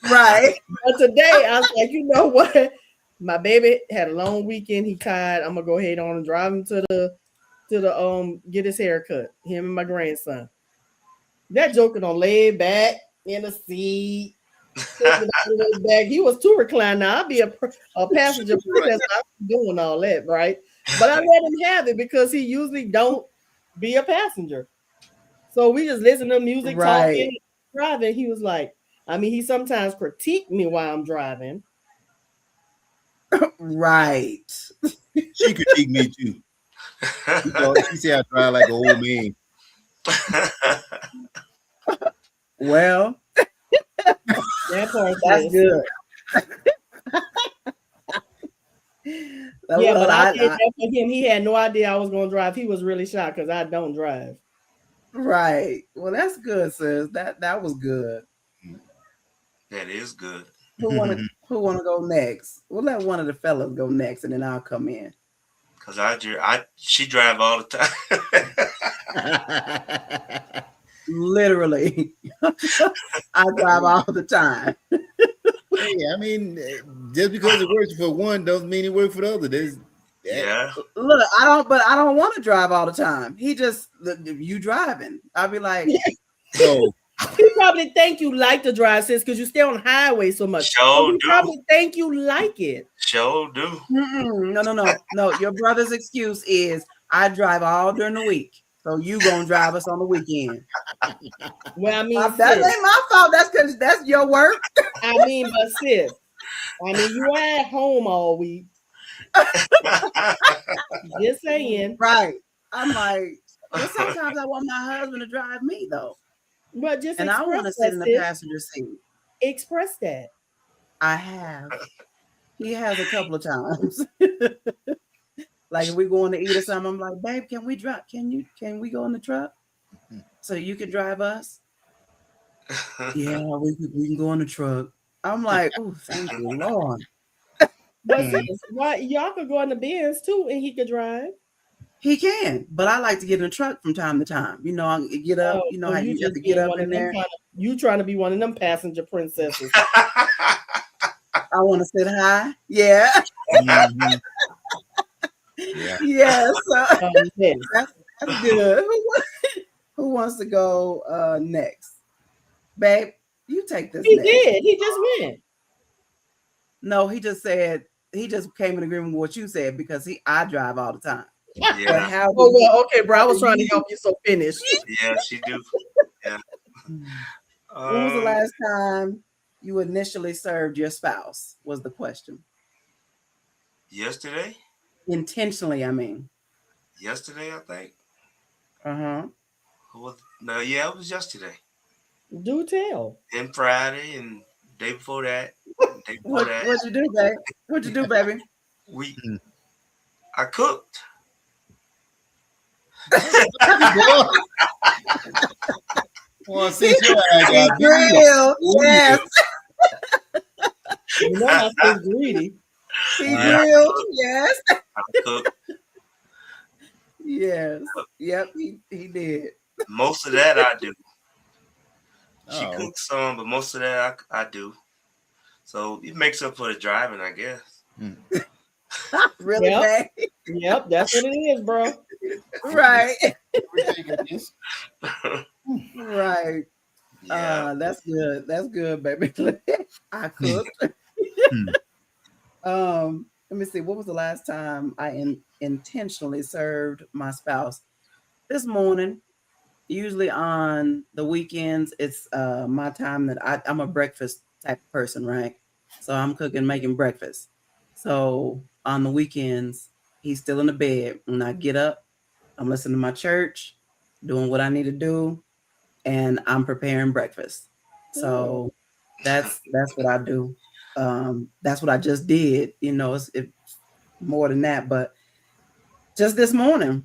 Right. But today I was like, you know what? My baby had a long weekend. He tired. I'm gonna go ahead on and drive him to the get his hair cut. Him and my grandson. That joker on laid back in the seat. Back. He was too reclined. Now I'll be a passenger princess. I'm doing all that, right? But I let him have it because he usually don't be a passenger. So we just listen to music, talking, driving. He was like, he sometimes critique me while I'm driving. Right. She critique me too. She said I drive like an old man. Well, that's good. Yeah, but I did that for him. He had no idea I was going to drive. He was really shocked because I don't drive. Right. Well, that's good, sis. That was good. That is good. Who want to go next? We'll let one of the fellas go next, and then I'll come in. Cause she drive all the time. Literally, I drive all the time. Hey, just because it works for one doesn't mean it works for the other. Yeah. Look, I don't want to drive all the time. You driving. I'll be like, no. He probably think you like to drive, sis, because you stay on the highway so much. Sure do. Probably think you like it. Sure do. No. Your brother's excuse is I drive all during the week, so you gonna drive us on the weekend. Well, that ain't my fault. That's because that's your work. But sis, you at home all week. Just saying. Right. I'm like, well, sometimes I want my husband to drive me though. But just and I want to sit in the passenger seat. express that. I have. He has a couple of times. Like if we're going to eat or something, I'm like, babe, can we drive? Can we go in the truck so you can drive us? Yeah, we can go in the truck. I'm like, oh, thank you, Lord. But why y'all could go in the Benz too, and he could drive. He can, but I like to get in the truck from time to time. You know, I get up. You know so how you have to get up in there. You trying to be one of them passenger princesses. I want to sit high. Yeah. Mm-hmm. Yeah. Yes. Yes. That's good. Who wants to go next? Babe, you take this. He next. did. He just went. No, he just said, he just came in agreement with what you said because I drive all the time. Yeah. Okay, bro. I was trying to help you, so finish. Yeah, she do. Yeah. When was the last time you initially served your spouse? Was the question. Yesterday? Intentionally, I mean. Yesterday, I think. Uh-huh. Yeah, it was yesterday. Do tell. And Friday and day before that. What'd you do, babe? What'd you do, baby? I cooked. Well, since you grilled, yes. You know I'm so greedy. He grilled, yes. I cooked. Yes. Yep, he did. Most of that I do. She Oh. cooks some, but most of that I do. So it makes up for the driving, I guess. Really, babe? Yep, that's what it is, bro. Right. Hmm. Right. Yeah. That's good. That's good, baby. I cooked. Let me see. What was the last time I intentionally served my spouse? This morning. Usually on the weekends, it's my time that I'm a breakfast type of person, right? So I'm cooking, making breakfast. So on the weekends, he's still in the bed. When I get up, I'm listening to my church, doing what I need to do, and I'm preparing breakfast. So that's what I do. That's what I just did. You know, it's more than that, but just this morning.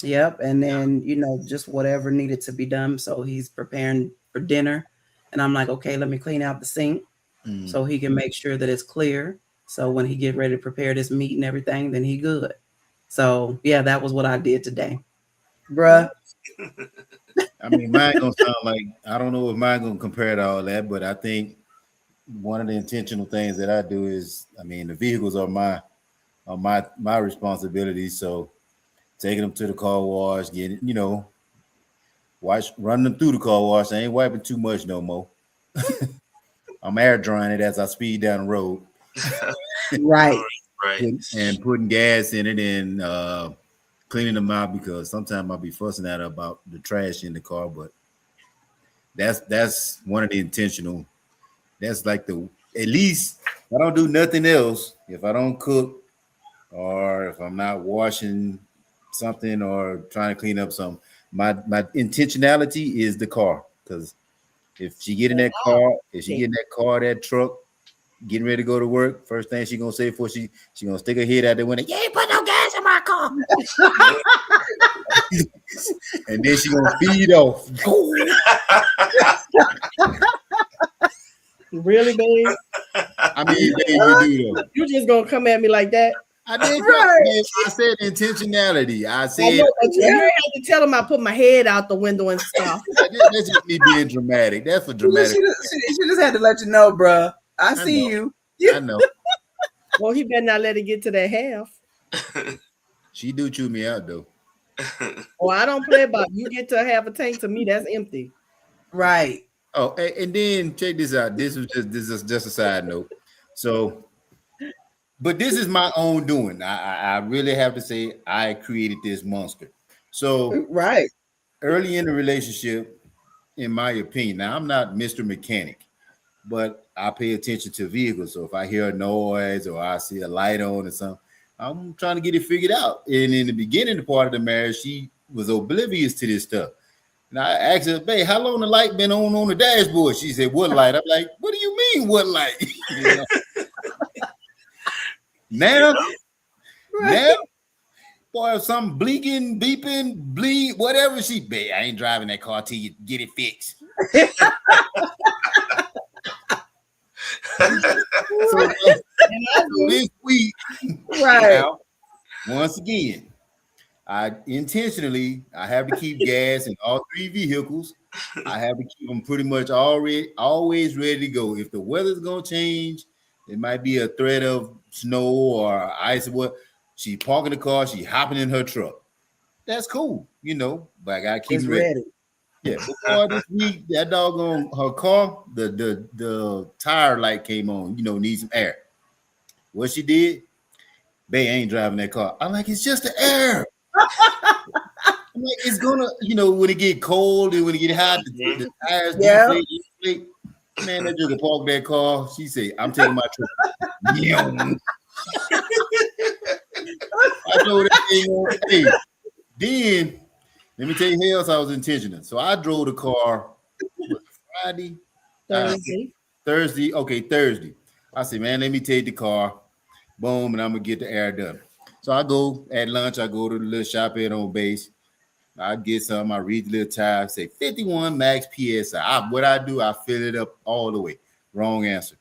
Yep. And then, you know, just whatever needed to be done. So he's preparing for dinner. And I'm like, okay, let me clean out the sink so he can make sure that it's clear. So when he get ready to prepare this meat and everything, then he good. So yeah, that was what I did today. Bruh. I mean, mine gonna sound like, I don't know if mine gonna compare to all that, but I think one of the intentional things that I do is, I mean, the vehicles are my responsibility. So taking them to the car wash, getting, you know, running them through the car wash. I ain't wiping too much no more. I'm air drying it as I speed down the road. Right. And putting gas in it and cleaning them out, because sometimes I'll be fussing at her about the trash in the car, but that's one of the intentional. That's like at least I don't do nothing else. If I don't cook or if I'm not washing something or trying to clean up something, my intentionality is the car. Because if she get in that car, that truck, getting ready to go to work, first thing she gonna say before she gonna stick her head out the window, you ain't put no gas in my car. And then she gonna feed off. Really, babe? I mean, babe, you do though. You just gonna come at me like that? I did. Right. I said intentionality. I said you ain't have to tell him I put my head out the window and stuff. That's just me being dramatic. That's for dramatic. She just had to let you know, bruh. I see you. I know. Well, he better not let it get to that half. She do chew me out though. Oh, I don't play about you get to half a tank. To me, that's empty. Right. Oh, and then check this out. This is just a side note. So, but this is my own doing. I really have to say I created this monster. So right. Early in the relationship, in my opinion, now I'm not Mr. Mechanic, but I pay attention to vehicles. So if I hear a noise or I see a light on or something, I'm trying to get it figured out. And in the beginning part of the marriage, she was oblivious to this stuff. And I asked her, babe, how long the light been on the dashboard? She said, what light? I'm like, what do you mean, what light? You know? Now, boy, if something bleaking, beeping, bleed, whatever, babe, I ain't driving that car till you get it fixed. So this week, right? Now, once again, I have to keep gas in all 3 vehicles. I have to keep them pretty much always ready to go. If the weather's gonna change, it might be a threat of snow or ice or what. She parking the car, she hopping in her truck. That's cool, you know, but I gotta keep it ready. Yeah, before this week, that doggone her car, the tire light came on, you know, needs some air. What she did, babe, I ain't driving that car. I'm like, it's just the air. I'm like, it's gonna, you know, when it get cold and when it get hot, the tires deflate. Man, that nigga parked that car. She said, I'm taking my truck. Yeah. I know that thing on. Hey, then let me tell you how else I was intentional. So I drove the car Friday, Thursday. Okay, Thursday. I said, man, let me take the car. Boom, and I'm gonna get the air done. So I go at lunch. I go to the little shop at on base. I get some. I read the little tire. Say 51 max PSI. What I do, I fill it up all the way. Wrong answer.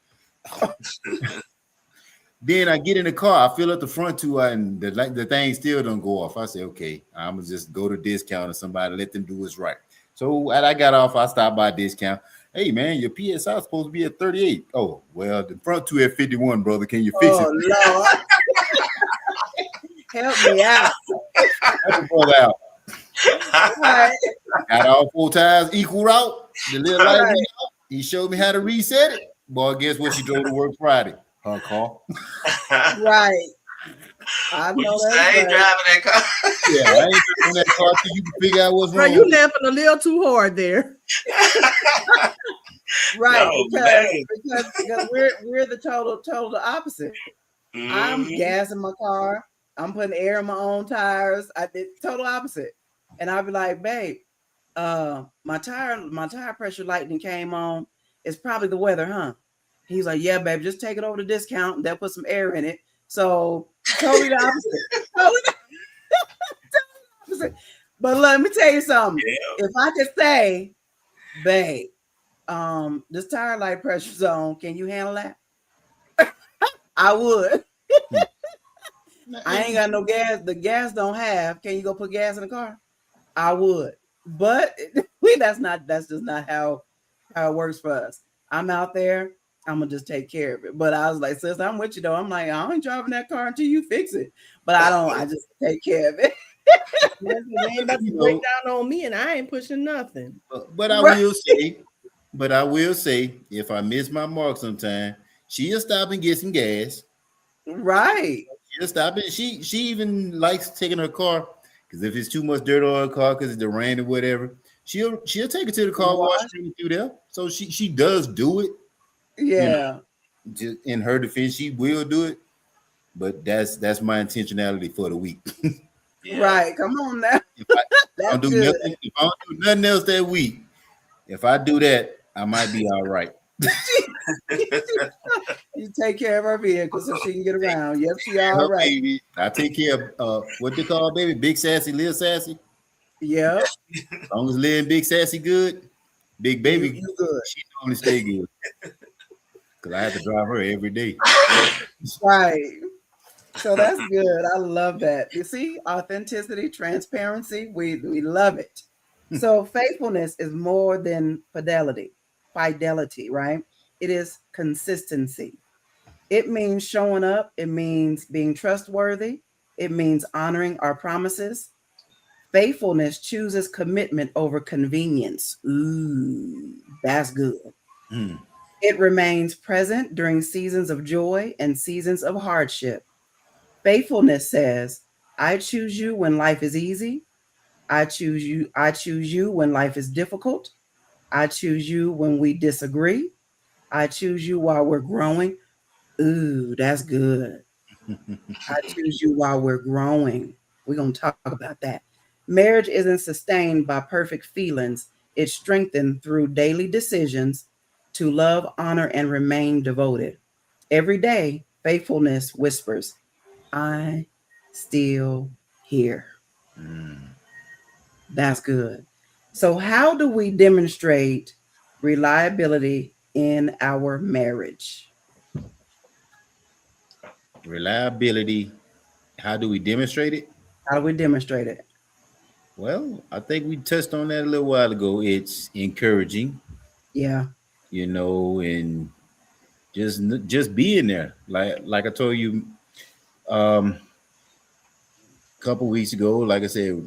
Then I get in the car. I fill up the front two, and the thing still don't go off. I say, okay, I'm gonna just go to discount or somebody, let them do what's right. So when I got off, I stopped by discount. Hey man, your PSI is supposed to be at 38. Oh well, the front two at 51, brother. Can you fix it? Lord. Help me out. Help the brother out. Right. Got all 4 tires equal route. The little light went out. He showed me how to reset it. Boy, guess what? She drove to work Friday. Her car. Right. I know that. I ain't driving that car. Yeah, I ain't driving that car till you can figure out what's wrong. You laughing a little too hard there. Right, because we're the total opposite. Mm-hmm. I'm gassing my car. I'm putting air in my own tires. I did total opposite. And I'd be like, babe, my tire pressure lighting came on. It's probably the weather, huh? He's like, yeah, babe, just take it over to discount and they'll put some air in it. So totally the opposite. Totally opposite. But let me tell you something. Yeah. If I could say, babe, this tire light pressure's on, can you handle that? I would. I ain't got no gas. The gas don't have. Can you go put gas in the car? I would. But that's just not how it works for us. I'm out there. I'm gonna just take care of it. But I was like, sis, I'm with you though. I'm like, I ain't driving that car until you fix it. But I just take care of it. They ain't about to break down on me, and I ain't pushing nothing. But I will say, if I miss my mark sometime, she'll stop and get some gas. Right. She'll stop it. She even likes taking her car because if it's too much dirt on her car because it's the rain or whatever, she'll take it to the car wash through there. So she does do it. Yeah. You know, in her defense, she will do it. But that's my intentionality for the week. Yeah. Right. Come on now. If I don't do nothing else that week, if I do that, I might be all right. You take care of her vehicle so she can get around. Yep, she all right. Baby. I take care of what they call baby, big sassy, little sassy. Yep. As long as little and big sassy good, big baby you good. She normally stay good. Because I have to drive her every day. Right. So that's good. I love that. You see, authenticity, transparency, we love it. So faithfulness is more than fidelity, right? It is consistency. It means showing up. It means being trustworthy. It means honoring our promises. Faithfulness chooses commitment over convenience. Ooh, that's good. Mm. It remains present during seasons of joy and seasons of hardship. Faithfulness says, I choose you when life is easy. I choose you when life is difficult. I choose you when we disagree. I choose you while we're growing. Ooh, that's good. I choose you while we're growing. We're going to talk about that. Marriage isn't sustained by perfect feelings. It's strengthened through daily decisions to love, honor, and remain devoted. Every day, faithfulness whispers, I still here. That's good. So, how do we demonstrate reliability in our marriage? Reliability. How do we demonstrate it? How do we demonstrate it? Well, I think we touched on that a little while ago. It's encouraging, Yeah. and just being there. Like I told you, a couple weeks ago. Like I said,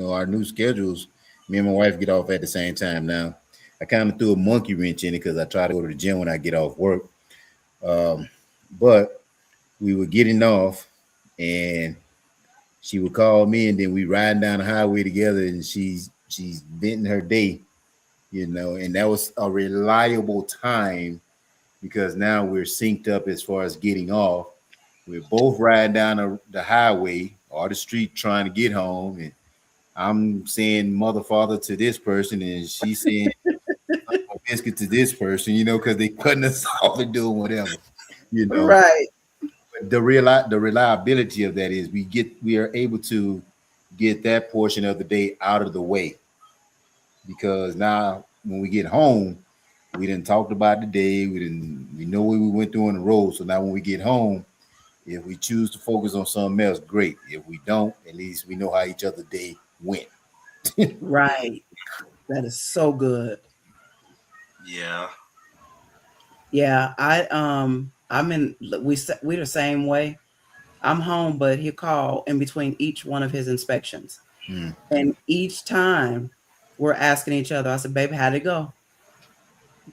our new schedules. Me and my wife get off at the same time now. I kind of threw a monkey wrench in it because I try to go to the gym when I get off work. But we were getting off, and she would call me, and then we riding down the highway together, and she's venting her day, and that was a reliable time because now we're synced up as far as getting off. We're both riding down the highway or the street trying to get home, and I'm saying mother father to this person, and she's saying biscuit to this person, because they cutting us off and doing whatever, Right. But the reliability of that is we are able to get that portion of the day out of the way, because now when we get home, we didn't talk about the day, we know what we went through on the road. So now when we get home, if we choose to focus on something else, great. If we don't, at least we know how each other's day went. Right. That is so good. Yeah. Yeah, we're the same way. I'm home, but he'll call in between each one of his inspections. And each time we're asking each other, I said, baby, how'd it go?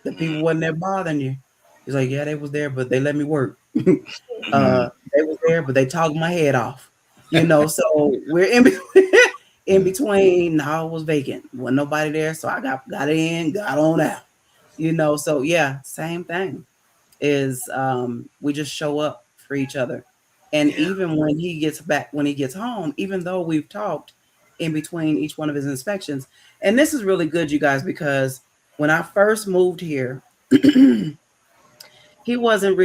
The people wasn't there bothering you. He's like, yeah, they was there, but they let me work. They was there, but they talked my head off. So we're in between. Now it was vacant. Wasn't nobody there. So I got in, got on out. So yeah, same thing is we just show up for each other. And even when he gets home, even though we've talked in between each one of his inspections, and this is really good, you guys, because when I first moved here, he wasn't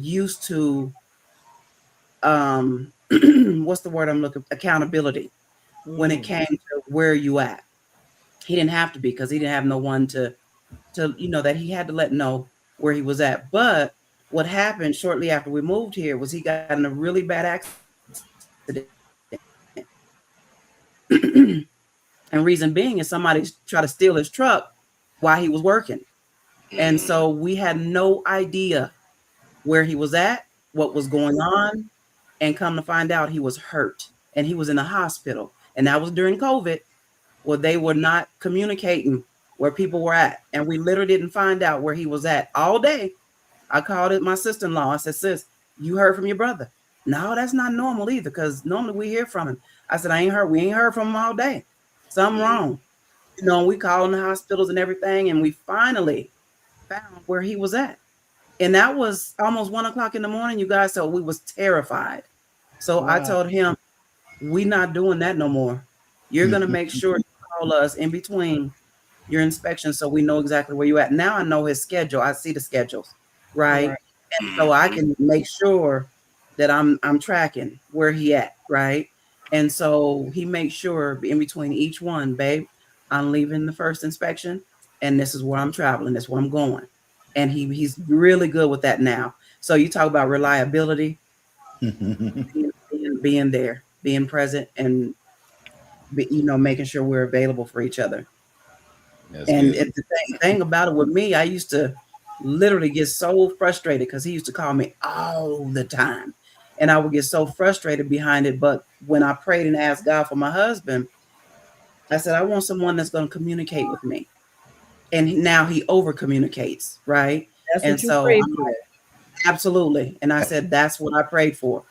used to what's the word I'm looking for? Accountability when it came to where you at. He didn't have to be, because he didn't have no one to that he had to let know where he was at. But what happened shortly after we moved here was he got in a really bad accident. And reason being is somebody tried to steal his truck while he was working. And so we had no idea where he was at, what was going on, and come to find out he was hurt and he was in the hospital. And that was during COVID, where they were not communicating where people were at. And we literally didn't find out where he was at all day. I called it my sister-in-law. I said, sis, you heard from your brother? No, that's not normal either, because normally we hear from him. I said, we ain't heard from him all day. Something wrong. We called in the hospitals and everything, and we finally found where he was at. And that was almost 1:00 in the morning, you guys. So we was terrified. So wow. I told him, we not doing that no more. You're going to make sure you call us in between your inspection so we know exactly where you at. Now I know his schedule. I see the schedules, right? And so I can make sure that I'm tracking where he at, right? And so he makes sure in between each one, babe, I'm leaving the first inspection, and this is where I'm traveling. This is where I'm going. And he's really good with that now. So you talk about reliability, being there, being present, and making sure we're available for each other. That's and the thing about it with me, I used to literally get so frustrated because he used to call me all the time, and I would get so frustrated behind it. But when I prayed and asked God for my husband, I said, I want someone that's going to communicate with me. And now he over communicates, right? That's and what you so prayed for. Absolutely. And I said, that's what I prayed for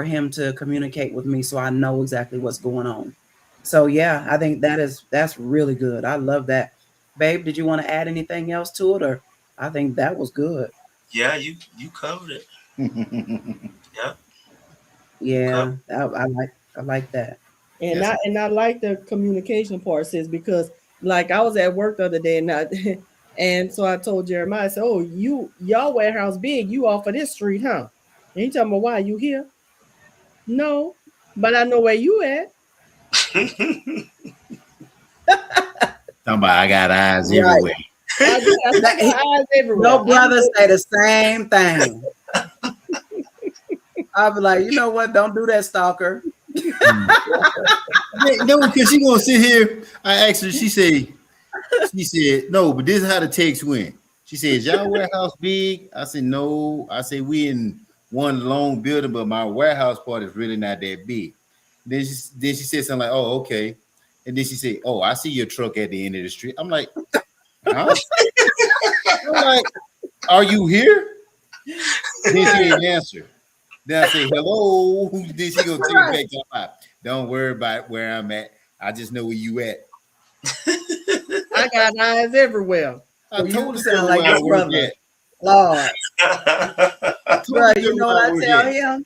him to communicate with me, so I know exactly what's going on. So yeah, I think that's really good. I love that. Babe, did you want to add anything else to it, or I think that was good? Yeah, you covered it. Yeah. I like that. And Yes. I like the communication part, sis, because like I was at work the other day and so I told Jeremiah, I said, "Oh, y'all warehouse big, you off of this street, huh?" And he told me, "Why you here?" No, but I know where you at. Somebody, I got eyes Right. everywhere. I do. I got my eyes everywhere. No brothers say the same thing. I'll be like, you know what? Don't do that, stalker. No, because she gonna sit here. I asked her. She said, no, but this is how the text went. She said, "Is y'all warehouse big?" I said, "No." I said, "We in one long building, but my warehouse part is really not that big." Then she said something like, "Oh, okay." And then she said, "Oh, I see your truck at the end of the street." I'm like, "Huh?" I'm like, "Are you here?" Then she didn't answer. Then I say, "Hello." Then she gonna take it back to my. Don't worry about where I'm at. I just know where you at. I got eyes everywhere. I You told her sound where like I your work brother. at. Lord. I told Bro, her you know where what I I work tell at. him?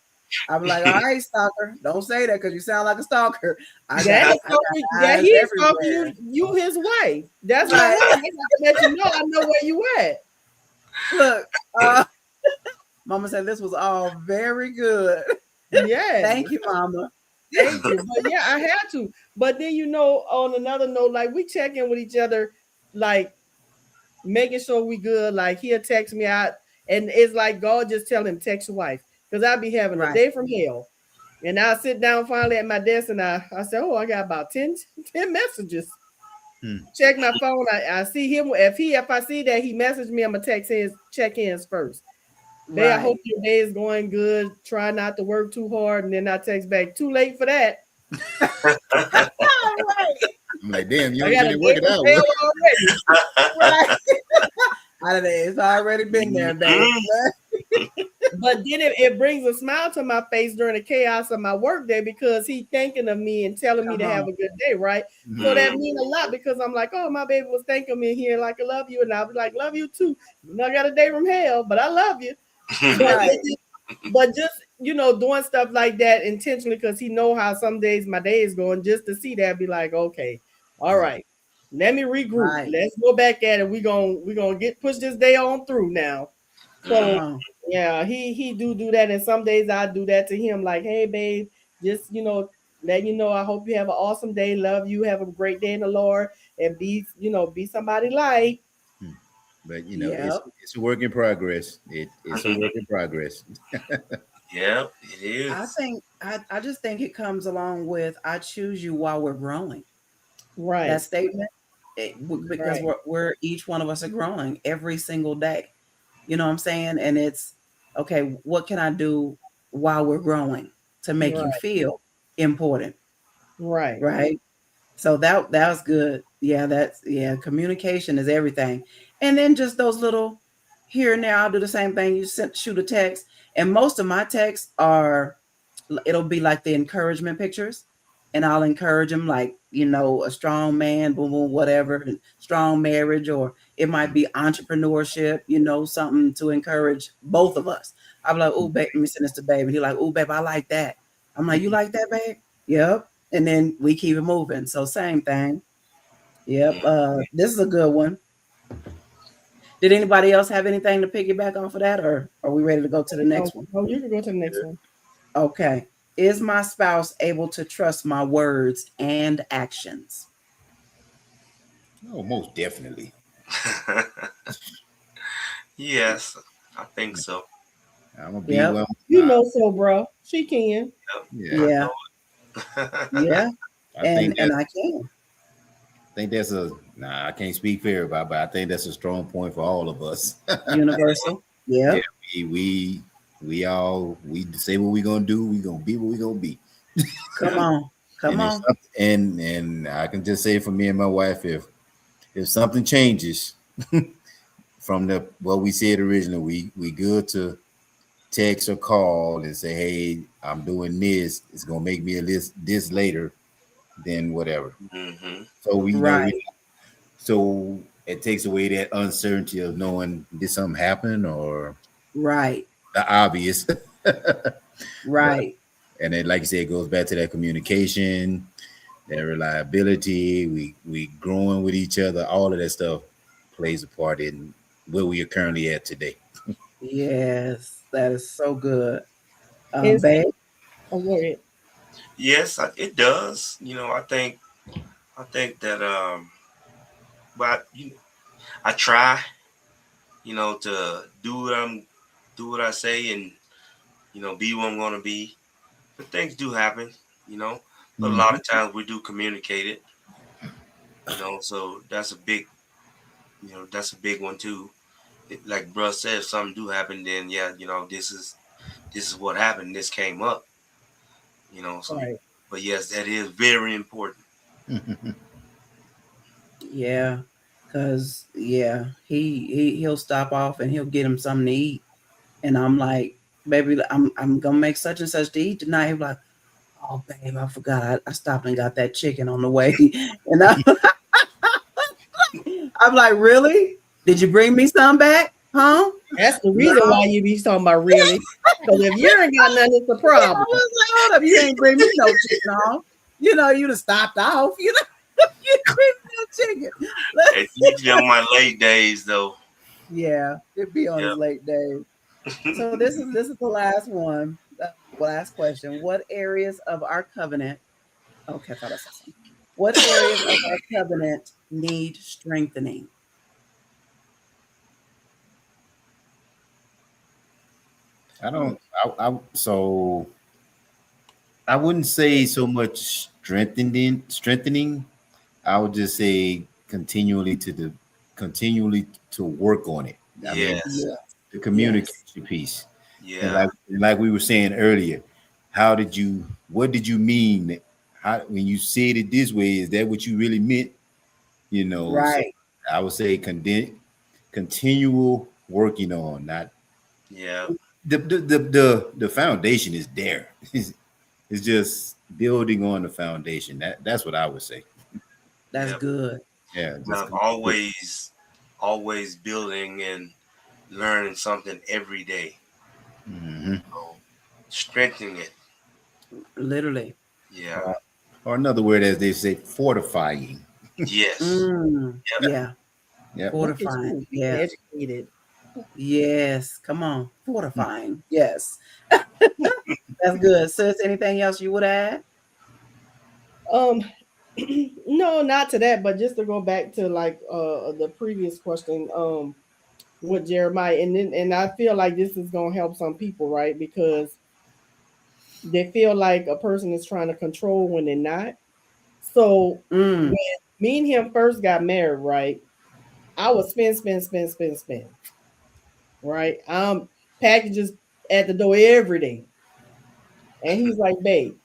I'm like, all right, stalker. Don't say that because you sound like a stalker. I That got is talking. That eyes he's everywhere. talking you his wife. That's Right. all right. I got to let you know I know where you at. Look, Mama said this was all very good. Yeah. Thank you, Mama. Thank you. But yeah, I had to. But then on another note, like we check in with each other, like making sure we good. Like he'll text me out, and it's like God just tell him text your wife, because I be having a Right. day from hell. And I sit down finally at my desk and I said, "Oh, I got about 10 messages." Check my phone. I see him. If I see that he messaged me, I'm gonna text his check-ins first. Babe, I hope your day is going good. Try not to work too hard. And then I text back, "Too late for that." I'm like, damn, you I ain't got really a day working from out. hell already. Right. It's already been there, babe. But then it brings a smile to my face during the chaos of my work day, because he thinking of me and telling me to have a good day, right? So that means a lot, because I'm like, oh, my baby was thanking me here, like, I love you. And I'll be like, love you too. I got a day from hell, but I love you. But just, doing stuff like that intentionally, because he know how some days my day is going, just to see that, be like, okay, all right, let me regroup. Right. Let's go back at it. We're gonna push this day on through now. So yeah, he do that, and some days I do that to him, like, hey babe, just let you know I hope you have an awesome day. Love you. Have a great day in the Lord, and be somebody like. But it's a work in progress. It's a work in progress. Yeah, it is. I just think it comes along with I choose you while we're growing. Right. That statement, because we're each one of us are growing every single day. You know what I'm saying? And it's okay. What can I do while we're growing to make you feel important? Right. Right. So that was good. Yeah, communication is everything. And then just those little here and there, I'll do the same thing. You shoot a text, and most of my texts it'll be like the encouragement pictures, and I'll encourage them, like, a strong man, boom, boom, whatever, strong marriage, or it might be entrepreneurship, something to encourage both of us. I'm like, oh, babe, let me send this to babe. And he's like, oh, babe, I like that. I'm like, you like that, babe? Yep. And then we keep it moving. So same thing. Yep. This is a good one. Did anybody else have anything to piggyback off of that, or are we ready to go to the next one? Oh, you can go to the next one. Okay. Is my spouse able to trust my words and actions? Oh, most definitely. Yes, I think so. I'm gonna be well. So, bro. She can. Yeah. Yeah. And I can. I think that's I can't speak for everybody, but I think that's a strong point for all of us. Universal. Yeah. We say what we're gonna do, we're gonna be what we're gonna be. Come on. And I can just say for me and my wife, if something changes from what we said originally, we good to text or call and say, hey, I'm doing this. It's gonna make me this later, then whatever. So we know. So it takes away that uncertainty of knowing did something happen or the obvious. Right. And then, like you said, it goes back to that communication. that reliability, we growing with each other, all of that stuff plays a part in where we are currently at today. Yes, that is so good. It's, Babe? oh, go ahead. Yes, it does. I think that but I try, to do what I say and be what I'm gonna be. But things do happen, But a lot of times we do communicate it, So that's a big one too. Like bruh said, if something do happen, then yeah, this is what happened. This came up, So, Right. but yes, that is very important. Yeah, because he'll stop off and he'll get him something to eat, and I'm like, baby, I'm gonna make such and such to eat tonight. He's like, oh babe, I forgot, I stopped and got that chicken on the way, and I'm like, really? Did you bring me some back? Huh? That's the reason why you be talking about really. Because if you ain't got nothing, it's a problem. I was like, hold up, you ain't bring me no chicken home. You'd have stopped off. You bring me no chicken. It's usually on my late days though. Yeah, it'd be on his late days. So this is the last one. Last question. What areas of our covenant? Okay, I thought I saw something. What areas of our covenant need strengthening? So I wouldn't say so much strengthening. I would just say continually to work on it. I mean, the communication piece. Yeah. And like we were saying earlier, what did you mean? How, when you said it this way, is that what you really meant? Right. So I would say continual working on, not the foundation is there. It's just building on the foundation. That's what I would say. That's good. Yeah. Always building and learning something every day. Strengthening it. Literally. Yeah. Or another word, as they say, fortifying. Yes. Yeah. Yeah. Fortifying. Yeah. Educated. Yes. Come on. Fortifying. Yes. That's good. Sis, anything else you would add? No, not to that, but just to go back to like the previous question with Jeremiah, and I feel like this is gonna help some people, right? Because they feel like a person is trying to control when they're not. So when me and him first got married, right, I would spend. Right? Packages at the door every day. And he's like, babe,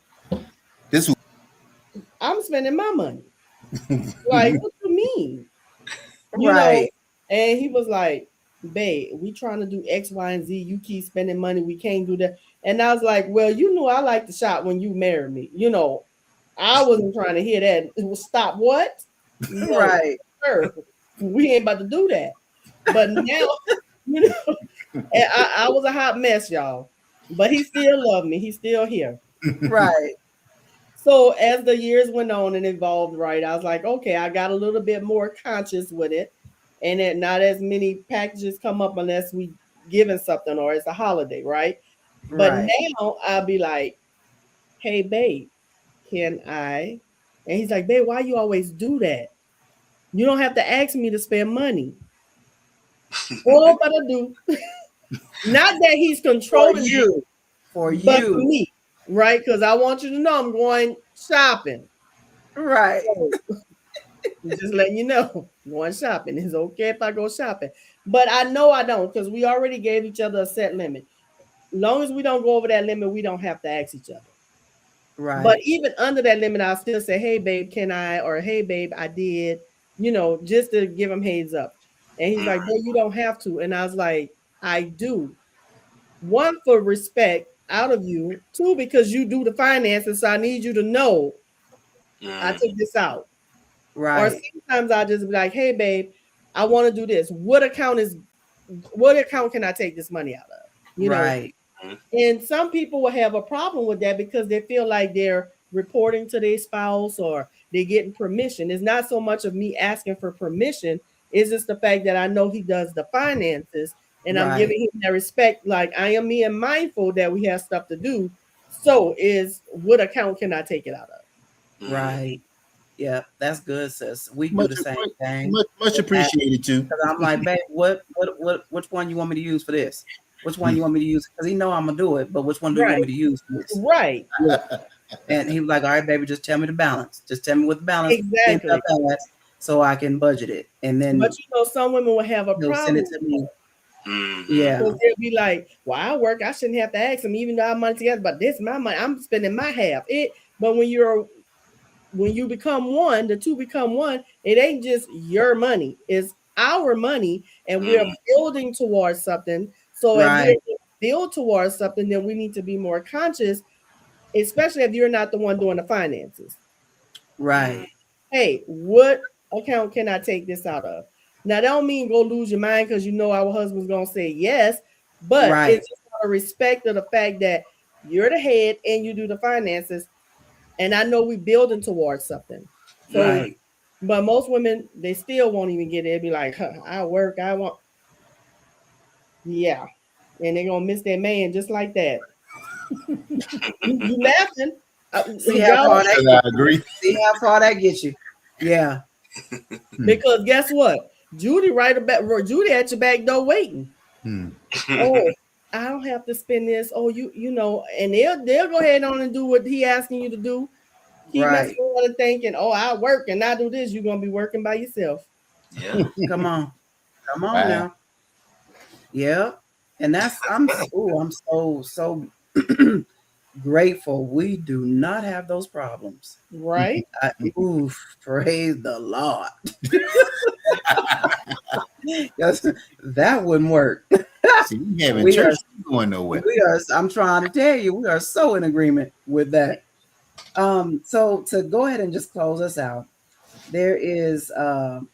I'm spending my money. Like, what do you mean? You know, and he was like, babe, we trying to do X, Y, and Z. You keep spending money. We can't do that. And I was like, well, you knew I like to shop when you married me. I wasn't trying to hear that. It was stop what? No, right. Sir, we ain't about to do that. But now, I was a hot mess, y'all. But he still loved me. He's still here. Right. So as the years went on and evolved, right, I was like, okay, I got a little bit more conscious with it. And then not as many packages come up unless we given something or it's a holiday, right? But now I'll be like, hey, babe, can I? And he's like, babe, why you always do that? You don't have to ask me to spend money. All but I do. Not that he's controlling you. For you. But for me, right? Because I want you to know I'm going shopping. Right. So, just letting you know, going shopping. It's okay if I go shopping. But I know I don't, because we already gave each other a set limit. Long as we don't go over that limit, we don't have to ask each other. Right. But even under that limit, I'll still say, hey, babe, can I? Or hey, babe, I did. Just to give him heads up. And he's like, babe, you don't have to. And I was like, I do. One, for respect out of you. Two, because you do the finances, so I need you to know I took this out. Right. Or sometimes I'll just be like, hey, babe, I want to do this. What account can I take this money out of? Right. And some people will have a problem with that because they feel like they're reporting to their spouse or they're getting permission. It's not so much of me asking for permission. It's just the fact that I know he does the finances and I'm giving him that respect. Like I am being mindful that we have stuff to do. So is what account can I take it out of? Right. Yeah, that's good, sis. We do the same thing. Much appreciated too. Because I'm like, babe, which one you want me to use for this? Which one you want me to use? Because he know I'm gonna do it, but which one do you want me to use for this? Right. Yeah. And he was like, all right, baby, just tell me the balance. Just tell me what the balance exactly is so I can budget it. And then, but you know, some women will have a problem. Send it to me. Yeah. So they'll be like, well, I work, I shouldn't have to ask him, even though our money together, but this is my money. I'm spending my half. But when you become one, the two become one, it ain't just your money, it's our money, and we're building towards something. So if we build towards something, then we need to be more conscious, especially if you're not the one doing the finances. Right. Hey, what account can I take this out of? Now, that don't mean go lose your mind because you know our husband's going to say yes, but it's just a respect of the fact that you're the head and you do the finances. And I know we're building towards something. So, but most women, they still won't even get it. They'll be like, I work, I want. Yeah. And they're going to miss their man just like that. You laughing. See how far that agree. See how far that gets you. Yeah. Because guess what? Judy Judy at your back door waiting. Oh, I don't have to spend this. Oh, you know, and they'll go ahead on and do what he asking you to do. Keep messing around and thinking, oh, I work and I do this. You're gonna be working by yourself. Yeah. Come on now. Yeah. And I'm so grateful we do not have those problems. Right. Praise the Lord. That wouldn't work. See, we are going nowhere. I'm trying to tell you, we are so in agreement with that. So to go ahead and just close us out, there is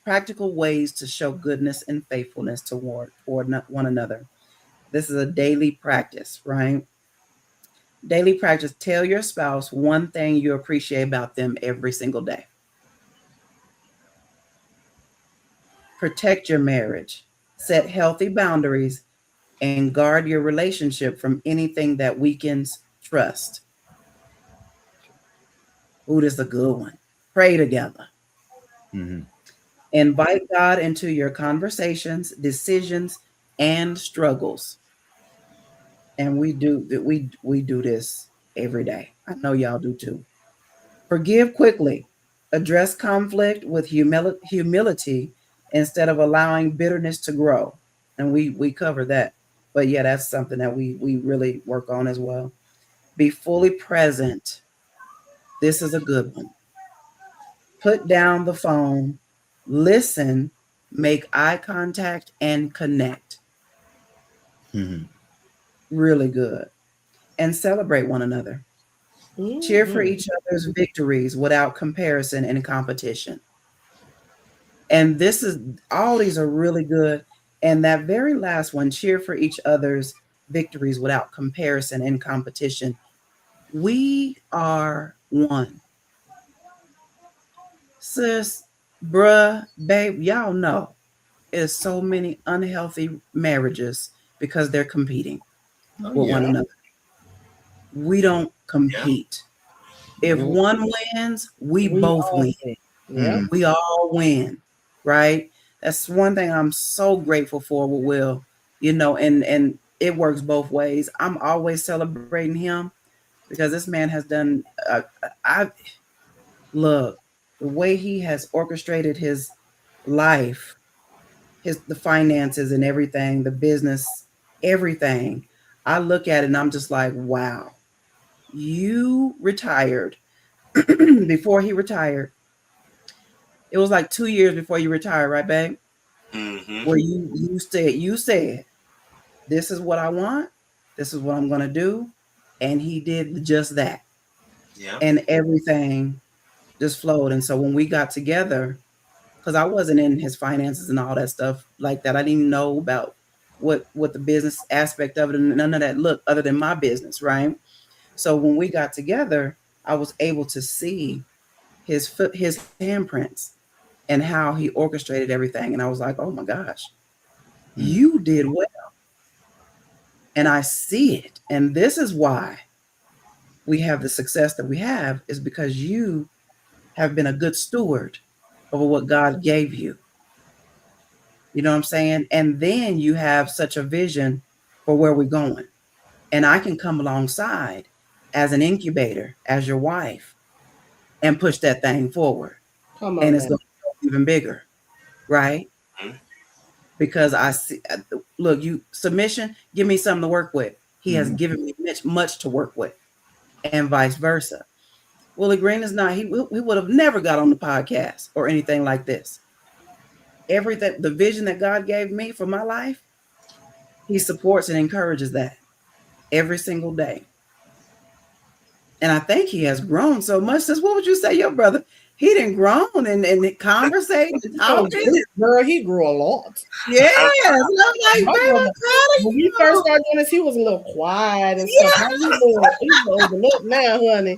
practical ways to show goodness and faithfulness toward one another. This is a daily practice, right? Daily practice. Tell your spouse one thing you appreciate about them every single day. Protect your marriage. Set healthy boundaries and guard your relationship from anything that weakens trust. Ooh, this is a good one. Pray together. Invite God into your conversations, decisions, and struggles. And we do this every day. I know y'all do too. Forgive quickly. Address conflict with humility instead of allowing bitterness to grow. And we cover that. But yeah, that's something that we really work on as well. Be fully present. This is a good one. Put down the phone, listen, make eye contact, and connect. Really good. And celebrate one another. Cheer for each other's victories without comparison and competition. And all these are really good. And that very last one, cheer for each other's victories without comparison and competition. We are one. Sis, bruh, babe, y'all know there's so many unhealthy marriages because they're competing with one another. We don't compete. If one wins, we both win. We all win, right? That's one thing I'm so grateful for with Will, and it works both ways. I'm always celebrating him because this man has done, look, the way he has orchestrated his life, the finances and everything, the business, everything. I look at it and I'm just like, wow, you retired. Before he retired, it was like 2 years before you retired, right, babe? Where you said, this is what I want, this is what I'm gonna do, and he did just that. And everything just flowed. And so when we got together, because I wasn't in his finances and all that stuff like that, I didn't even know about what the business aspect of it and none of that look other than my business, right? So when we got together, I was able to see his handprints and how he orchestrated everything. And I was like, oh my gosh, you did well. And I see it. And this is why we have the success that we have, is because you have been a good steward over what God gave you. You know what I'm saying? And then you have such a vision for where we're going. And I can come alongside as an incubator, as your wife, and push that thing forward. Come on, and it's going to be even bigger, right? Because I see, look, you submission, give me something to work with. He has given me much to work with, and vice versa. Willie Greene is not, he would have never got on the podcast or anything like this. Everything, the vision that God gave me for my life, he supports and encourages that every single day. And I think he has grown so much. Since, what would you say, your brother? He didn't grown and conversation, talking. Girl, he grew a lot. Yes, I'm like, baby, when we first started doing this, he was a little quiet and stuff. Now he's overlooked now, honey.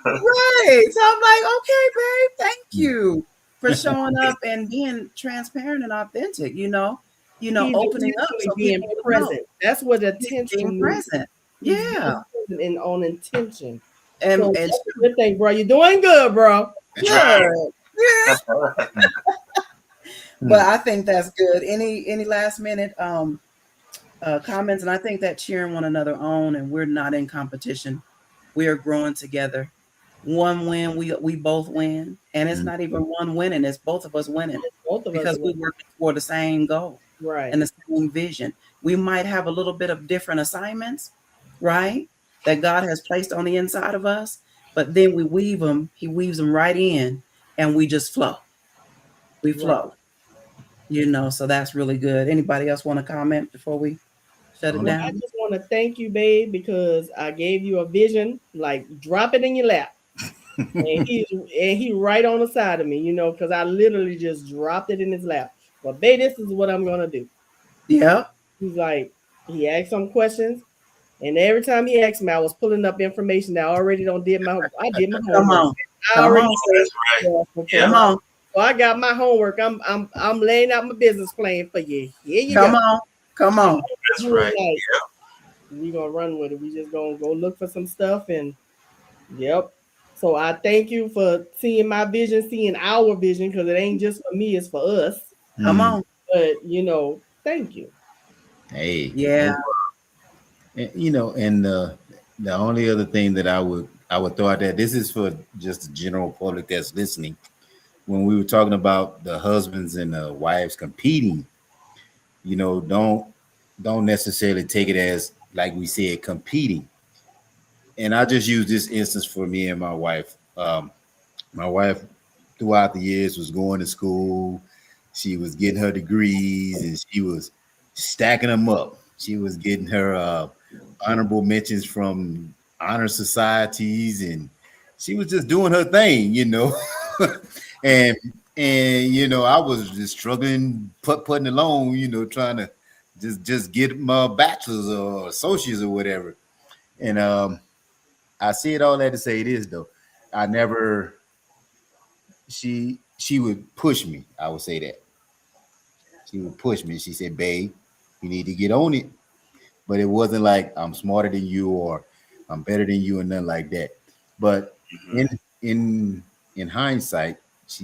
Right. So I'm like, okay, babe, thank you for showing up and being transparent and authentic. You know, opening up, so being present. Know. That's what attention being present. Yeah, and on intention. And, so and good thing, bro. You're doing good, bro. Good. Yeah. But I think that's good. Any last minute comments? And I think that cheering one another on, and we're not in competition. We are growing together. One win, we both win, and it's not even one winning; it's both of us winning. Both of because us we work for the same goal, right, and the same vision. We might have a little bit of different assignments, right, that God has placed on the inside of us, but then we weave them. He weaves them right in, and we just flow. We flow, right. So that's really good. Anybody else want to comment before we shut it down? I just want to thank you, babe, because I gave you a vision, like drop it in your lap. and he right on the side of me, because I literally just dropped it in his lap. But babe, this is what I'm gonna do. Yeah. He's like, he asked some questions, and every time he asked me, I was pulling up information that I already did my homework. I did my homework. Come on. Come on. So I got my homework. I'm laying out my business plan for you. Here you go. Come on. That's right. Like, we gonna run with it. We just gonna go look for some stuff, and yep. So I thank you for seeing my vision, seeing our vision, because it ain't just for me, it's for us. Come on. But thank you. Hey. Yeah. And the only other thing that I would throw out there, this is for just the general public that's listening. When we were talking about the husbands and the wives competing, don't necessarily take it as, like we said, competing. And I just use this instance for me and my wife. My wife, throughout the years, was going to school. She was getting her degrees, and she was stacking them up. She was getting her honorable mentions from honor societies, and she was just doing her thing, and I was just struggling, putting along, trying to just get my bachelor's or associates or whatever. And I see it all that to say this though. She would push me. I would say that. She would push me. She said, babe, you need to get on it. But it wasn't like I'm smarter than you or I'm better than you or nothing like that. But in hindsight,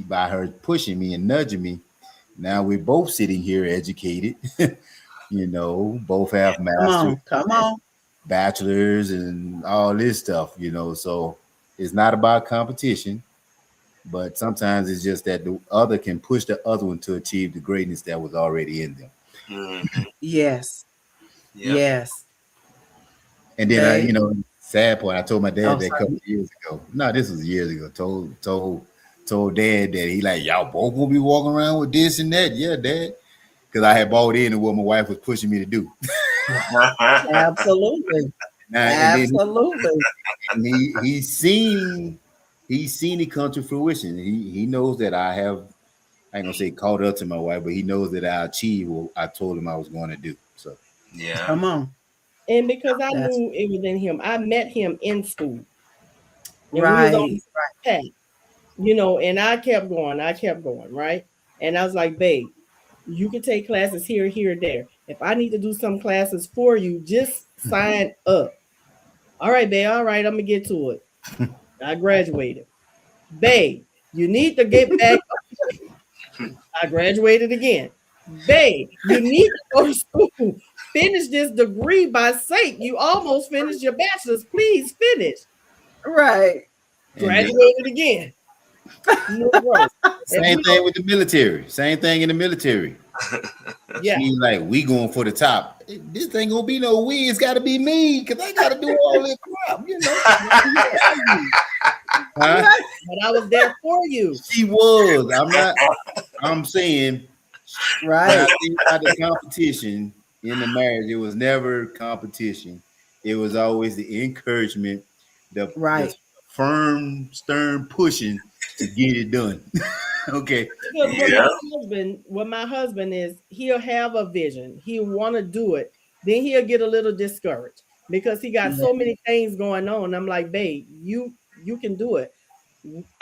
by her pushing me and nudging me, now we're both sitting here educated, both have masters. Come on. Bachelors and all this stuff, so it's not about competition, but sometimes it's just that the other can push the other one to achieve the greatness that was already in them. Yes. Yep. Yes. And then sad point, I told my dad that a couple of years ago. No, this was years ago. Told dad that he like, y'all both gonna be walking around with this and that. Yeah, dad. Because I had bought into what my wife was pushing me to do. Absolutely. Absolutely. And he's seen it come to fruition. He knows that I ain't gonna say caught up to my wife, but he knows that I achieved what I told him I was going to do. So come on. And because I knew it was in him, I met him in school. And right, we was on path, you know, and I kept going, right? And I was like, babe, you can take classes here, here, there. If I need to do some classes for you, just sign up. All right, babe, all right, I'm gonna get to it. I graduated. Babe, you need to get back. I graduated again. Babe, you need to go to school. Finish this degree by sake. You almost finished your bachelor's. Please finish. right. Graduated again. No growth. Same thing with the military. Same thing in the military. Yeah. She's like, we going for the top. This ain't gonna be no we. It's got to be me because I got to do all this crap, you know. But I was there for you. She was. I'm not. I'm saying, right. About the competition in the marriage, it was never competition. It was always the encouragement, the firm, stern pushing to get it done. Okay. What my husband is, he'll have a vision. He'll want to do it. Then he'll get a little discouraged because he got so many things going on. I'm like, babe, you can do it.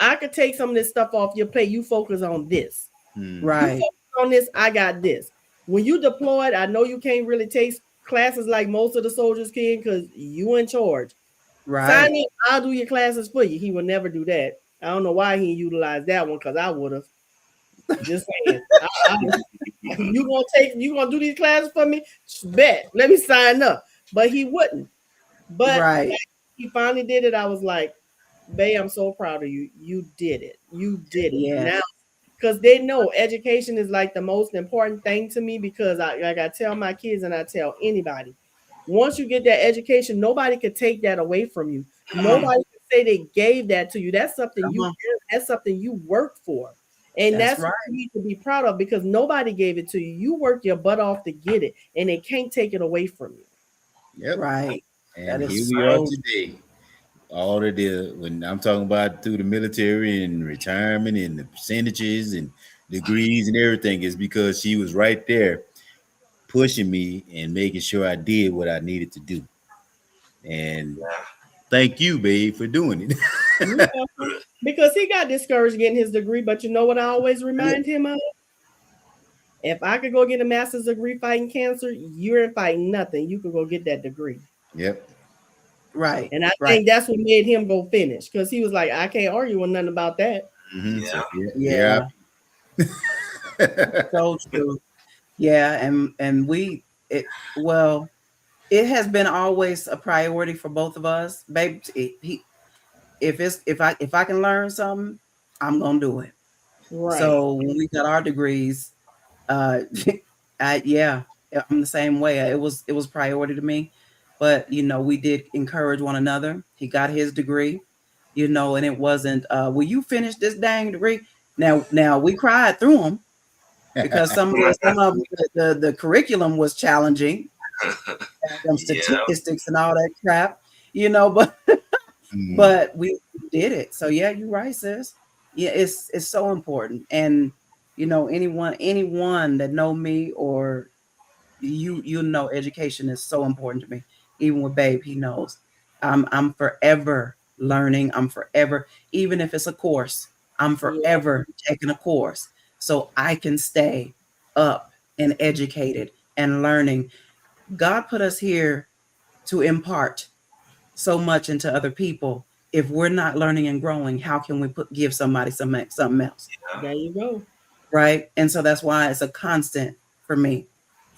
I could take some of this stuff off your plate. You focus on this. Right. You focus on this, I got this. When you deployed, I know you can't really take classes like most of the soldiers can because you in charge. Right. Sign in, I'll do your classes for you. He would never do that. I don't know why he utilized that one because I would have. Just saying. You gonna do these classes for me? Bet. Let me sign up. But he wouldn't. But he finally did it. I was like, babe, I'm so proud of you. You did it. You did it. Yeah. Now, because they know education is like the most important thing to me because I tell my kids and I tell anybody, once you get that education, nobody could take that away from you. Nobody can say they gave that to you. That's something that's something you worked for. And that's what you need to be proud of because nobody gave it to you. You worked your butt off to get it, and they can't take it away from you. Yep. Right. And here we are today. All of the when I'm talking about through the military and retirement and the percentages and degrees and everything is because she was right there pushing me and making sure I did what I needed to do. And thank you, babe, for doing it. Because he got discouraged getting his degree, but you know what I always remind him of? If I could go get a master's degree fighting cancer, you're fighting nothing. You could go get that degree. Yep. Right. And I think that's what made him go finish because he was like, I can't argue with nothing about that. Mm-hmm. Yeah. So true. Yeah, and it has been always a priority for both of us, babe. If I can learn something, I'm gonna do it. Right. So when we got our degrees, I'm the same way. It was priority to me, but we did encourage one another. He got his degree, and it wasn't. Will you finish this dang degree? Now we cried through them because some of the curriculum was challenging, some statistics and all that crap, but we did it. So yeah, you're right, sis. Yeah, it's so important. And anyone that know me or education is so important to me. Even with babe, he knows. I'm forever learning. I'm forever, even if it's a course, I'm forever taking a course so I can stay up and educated and learning. God put us here to impart so much into other people. If we're not learning and growing, how can we give somebody something else? There you go. Right. And so that's why it's a constant for me.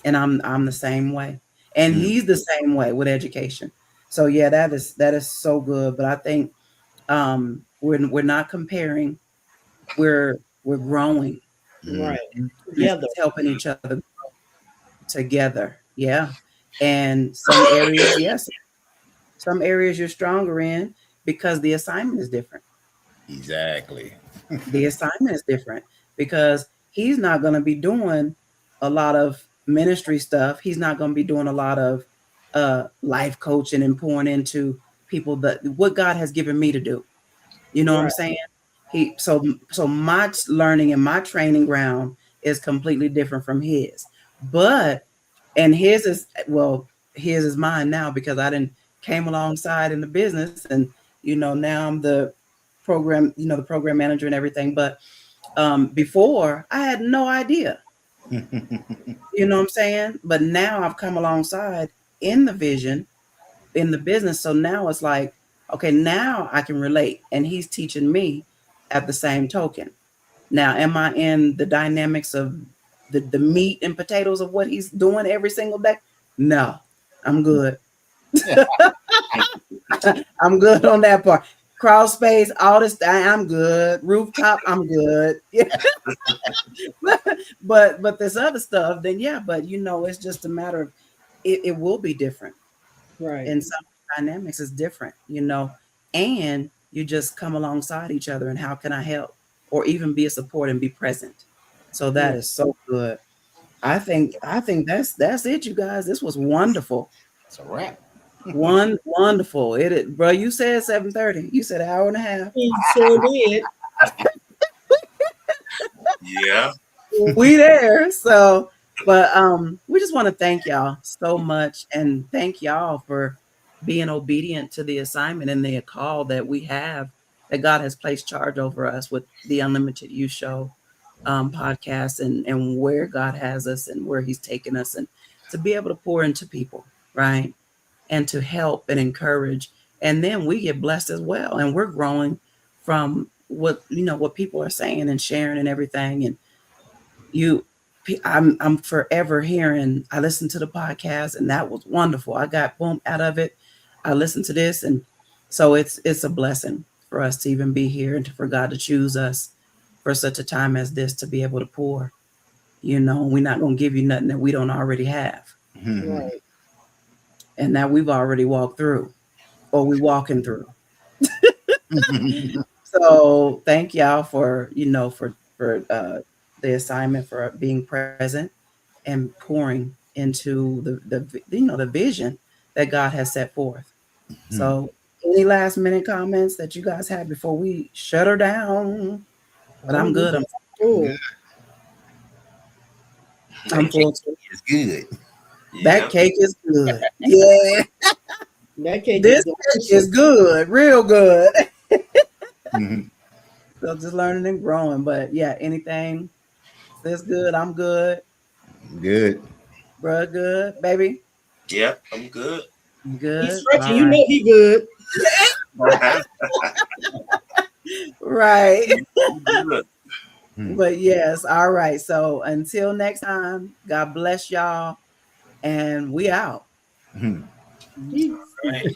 And I'm the same way. And he's the same way with education. So yeah, that is so good. But I think we're not comparing. We're growing. Right. Together. Helping each other grow together. Yeah. And some areas, some areas you're stronger in because the assignment is different. Exactly. The assignment is different because he's not going to be doing a lot of ministry stuff. He's not going to be doing a lot of life coaching and pouring into people what God has given me to do. You know what I'm saying? So my learning and my training ground is completely different from his. And his is mine now because I didn't came alongside in the business and Now I'm the program, the program manager and everything. But before, I had no idea. You know what I'm saying? But now I've come alongside in the vision, in the business. So now it's like, okay, now I can relate. And he's teaching me at the same token. Now, am I in the dynamics of the meat and potatoes of what he's doing every single day? No, I'm good. I'm good on that part. Crawl space, all this, I'm good. Rooftop, I'm good. but this other stuff, then yeah, but it's just a matter of it will be different. Right. And some dynamics is different, and you just come alongside each other and how can I help or even be a support and be present. So that is so good. I think that's it, you guys. This was wonderful. It's a wrap. Wonderful. Bro, you said 7:30. You said an hour and a half. He sure did. Yeah. We there. So, but we just want to thank y'all so much and thank y'all for being obedient to the assignment and the call that we have, that God has placed charge over us with the Unlimited You Show podcast and where God has us and where he's taken us, and to be able to pour into people, right? And to help and encourage. And then we get blessed as well. And we're growing from what people are saying and sharing and everything. And I'm forever hearing, I listened to the podcast and that was wonderful. I got boom out of it. I listened to this. And so it's a blessing for us to even be here and for God to choose us for such a time as this to be able to pour. We're not going to give you nothing that we don't already have. Right. And that we've already walked through, or we walking through. So thank y'all for the assignment, for being present and pouring into the vision that God has set forth. So any last minute comments that you guys have before we shut her down? But I'm good. I'm Cool. I'm full. It's good. That cake is good. Yeah. That cake This cake is good. Real good. So just learning and growing. But yeah, anything that's good, I'm good. Good. Bruh, good. Baby? Yep, I'm good. Good. He's stretching. You know he good. Right. Good. But yes, all right. So until next time, God bless y'all. And we out. He- Right.